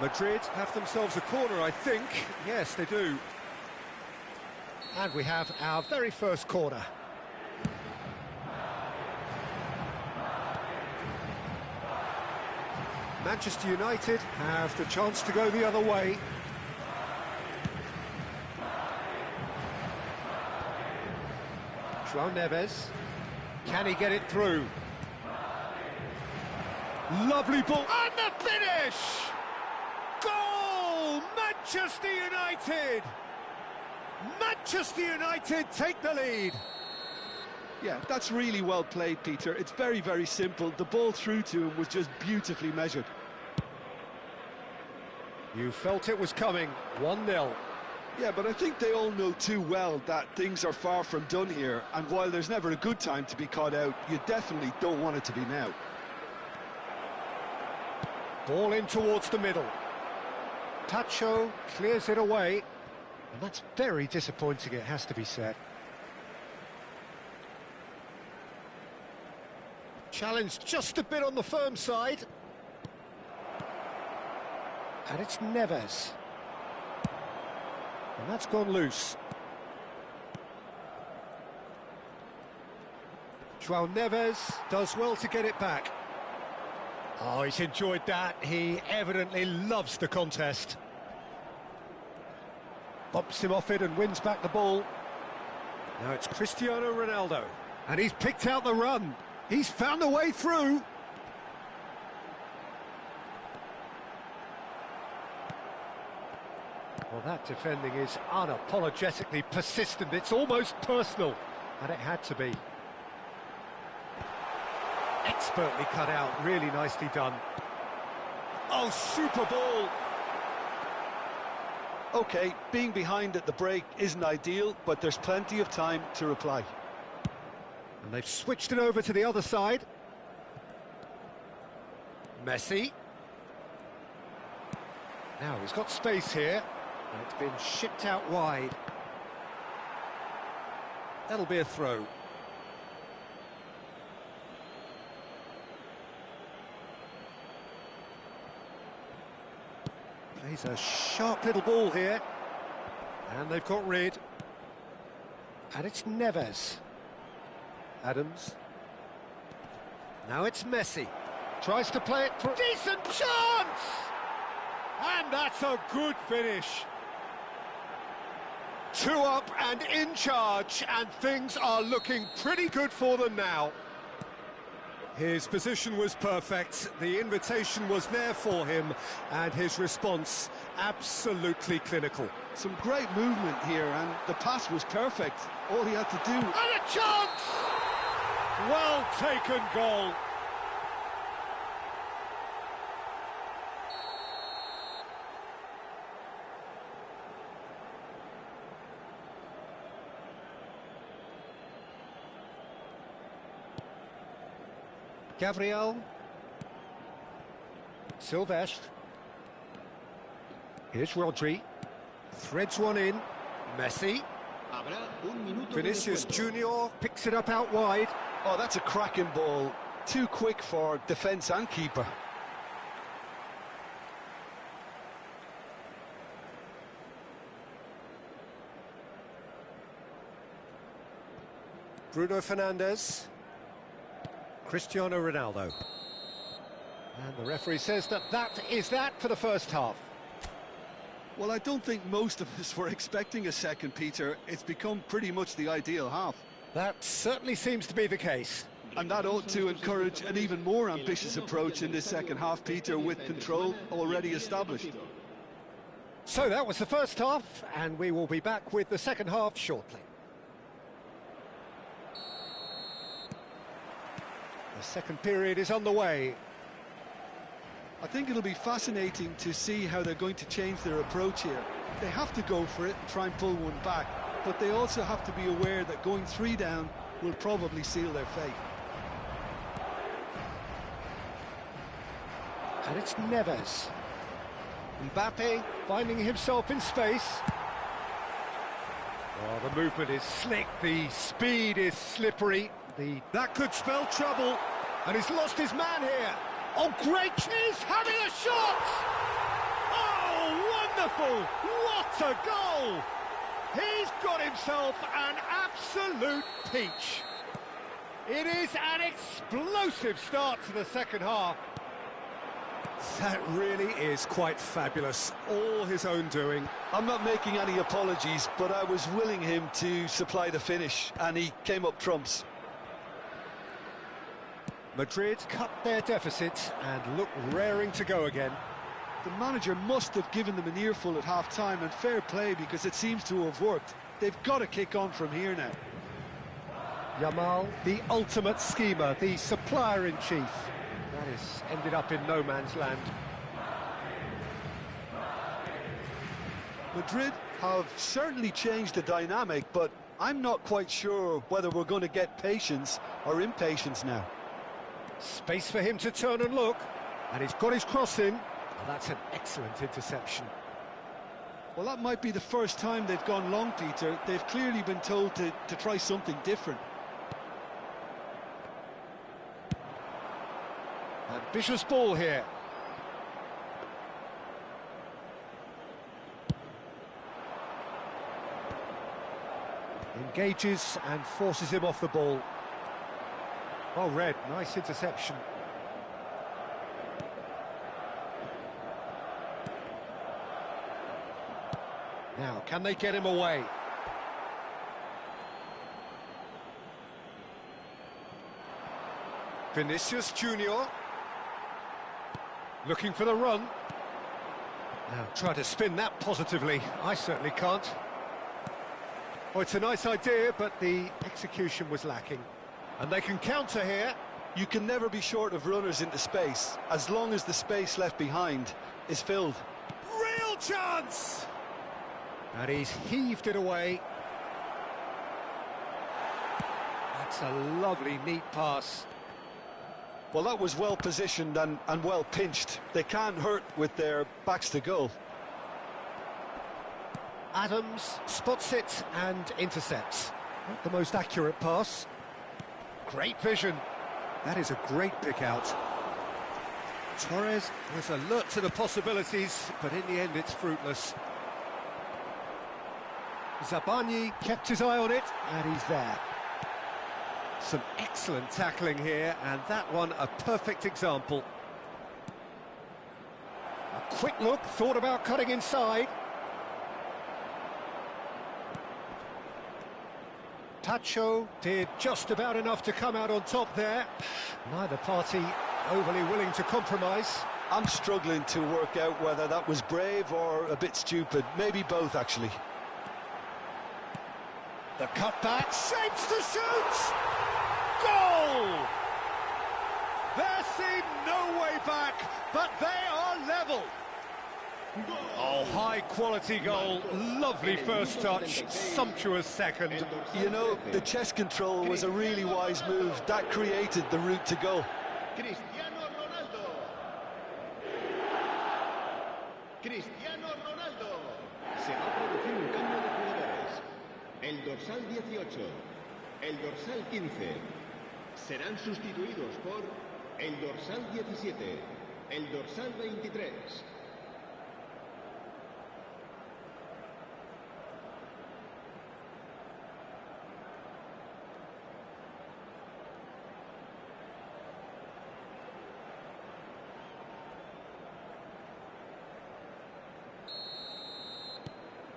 Madrid have themselves a corner, I think. Yes, they do. And we have our very first corner. Manchester United have the chance to go the other way. João Neves. Can he get it through? Lovely ball. And the finish! Goal! Manchester United! Manchester United take the lead. Yeah, that's really well played, Peter. It's very, very simple. The ball through to him was just beautifully measured. You felt it was coming. 1-0. Yeah, but I think they all know too well that things are far from done here, and while there's never a good time to be caught out, you definitely don't want it to be now. Ball in towards the middle. Tacho clears it away, and that's very disappointing, it has to be said. Challenge just a bit on the firm side. And it's Neves. And that's gone loose. João Neves does well to get it back. Oh, he's enjoyed that. He evidently loves the contest. Bumps him off it and wins back the ball. Now it's Cristiano Ronaldo. And he's picked out the run. He's found a way through. Well, that defending is unapologetically persistent. It's almost personal, and it had to be. Expertly cut out, really nicely done. Oh, super ball! OK, being behind at the break isn't ideal, but there's plenty of time to reply. And they've switched it over to the other side. Messi. Now he's got space here, and it's been shipped out wide. That'll be a throw. Plays a sharp little ball here, and they've got rid. And it's Neves. Adams. Now it's Messi. Tries to play it for a decent chance! And that's a good finish. 2 up and in charge, and things are looking pretty good for them now. His position was perfect, the invitation was there for him, and his response absolutely clinical. Some great movement here, and the pass was perfect. All he had to do... And a chance! Well taken goal. Gabriel. Silvestre. Here's Rodri. Threads one in. Messi. Vinicius Junior picks it up out wide. Oh, that's a cracking ball. Too quick for defence and keeper. Bruno Fernandes. Cristiano Ronaldo. And the referee says that is that for the first half. Well, I don't think most of us were expecting a second, Peter. It's become pretty much the ideal half. That certainly seems to be the case. And that ought to encourage an even more ambitious approach in this second half, Peter, with control already established. So that was the first half, and we will be back with the second half shortly. The second period is on the way. I think it'll be fascinating to see how they're going to change their approach here. They have to go for it and try and pull one back, but they also have to be aware that going 3 down will probably seal their fate. And it's Neves. Mbappe finding himself in space. Oh, the movement is slick, the speed is slippery. That could spell trouble, and he's lost his man here. Oh, great! He's having a shot! Oh, wonderful! What a goal! He's got himself an absolute peach. It is an explosive start to the second half. That really is quite fabulous, all his own doing. I'm not making any apologies, but I was willing him to supply the finish, and he came up trumps. Madrid cut their deficit and look raring to go again. The manager must have given them an earful at half-time, and fair play, because it seems to have worked. They've got to kick on from here now. Yamal, the ultimate schemer, the supplier-in-chief. That has ended up in no man's land. Madrid have certainly changed the dynamic, but I'm not quite sure whether we're going to get patience or impatience now. Space for him to turn and look, and he's got his cross in. Oh, that's an excellent interception. Well, that might be the first time they've gone long, Peter. They've clearly been told to try something different. Ambitious ball here. Engages and forces him off the ball. Oh, Red, nice interception. Now, can they get him away? Vinicius Junior. Looking for the run. Now, try to spin that positively. I certainly can't. Oh, it's a nice idea, but the execution was lacking. And they can counter here. You can never be short of runners into space, as long as the space left behind is filled. Real chance! And he's heaved it away. That's a lovely, neat pass. Well, that was well positioned and well pinched. They can't hurt with their backs to goal. Adams spots it and intercepts. Not the most accurate pass. Great vision. That is a great pick out. Torres was alert to the possibilities, but in the end it's fruitless. Zabani kept his eye on it, and he's there. Some excellent tackling here, and that one a perfect example. A quick look, thought about cutting inside. Tacho did just about enough to come out on top there. Neither party overly willing to compromise. I'm struggling to work out whether that was brave or a bit stupid. Maybe both, actually. The cutback, shapes to shoot! Goal! There seemed no way back, but they are level. Oh, high-quality goal, lovely first touch, sumptuous second. You know, the chest control was a really wise move. That created the route to goal. Cristiano Ronaldo. Cristiano Ronaldo. Se va a producir un cambio de jugadores. El dorsal 18, el dorsal 15 serán sustituidos por el dorsal 17, el dorsal 23.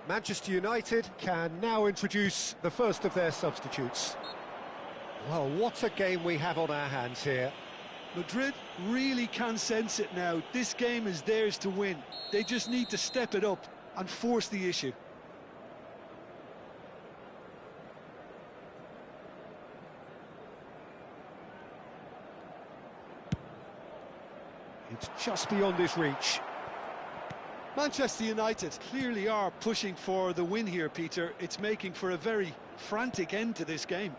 Manchester United can now introduce the first of their substitutes. Well, what a game we have on our hands here. Madrid really can sense it now. This game is theirs to win. They just need to step it up and force the issue. It's just beyond his reach. Manchester United clearly are pushing for the win here, Peter. It's making for a very frantic end to this game.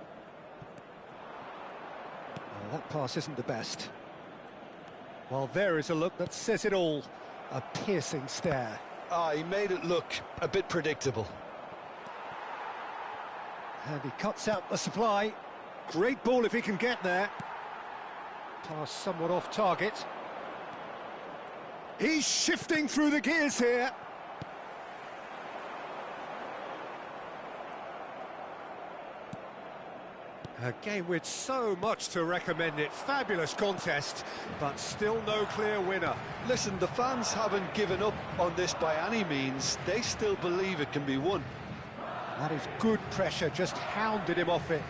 Well, that pass isn't the best. Well, there is a look that says it all. A piercing stare. He made it look a bit predictable. And he cuts out the supply. Great ball if he can get there. Pass somewhat off target. He's shifting through the gears here. A game with so much to recommend it. Fabulous contest, but still no clear winner. Listen, the fans haven't given up on this by any means. They still believe it can be won. That is good pressure, just hounded him off it.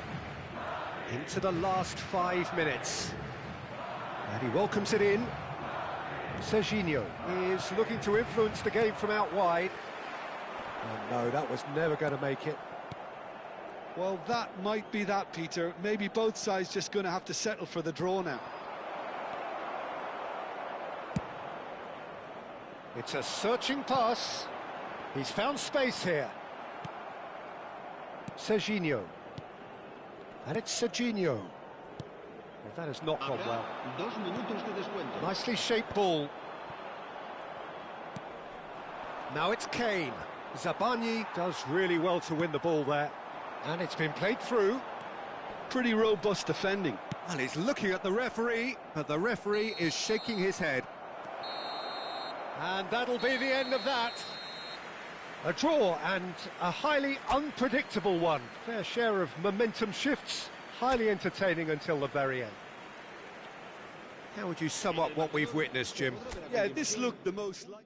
Into the last 5 minutes. And he welcomes it in. Serginho is looking to influence the game from out wide. Oh no, that was never going to make it. Well, that might be that, Peter. Maybe both sides just going to have to settle for the draw now. It's a searching pass. He's found space here. Serginho. And it's Serginho. Well, that has not gone well. 2 minutos de descuento. Nicely shaped ball. Now it's Kane. Zabani does really well to win the ball there. And it's been played through. Pretty robust defending. Well, he's looking at the referee, but the referee is shaking his head. And that'll be the end of that. A draw, and a highly unpredictable one. Fair share of momentum shifts, highly entertaining until the very end. How would you sum up what we've witnessed, Jim? Yeah, this looked the most like...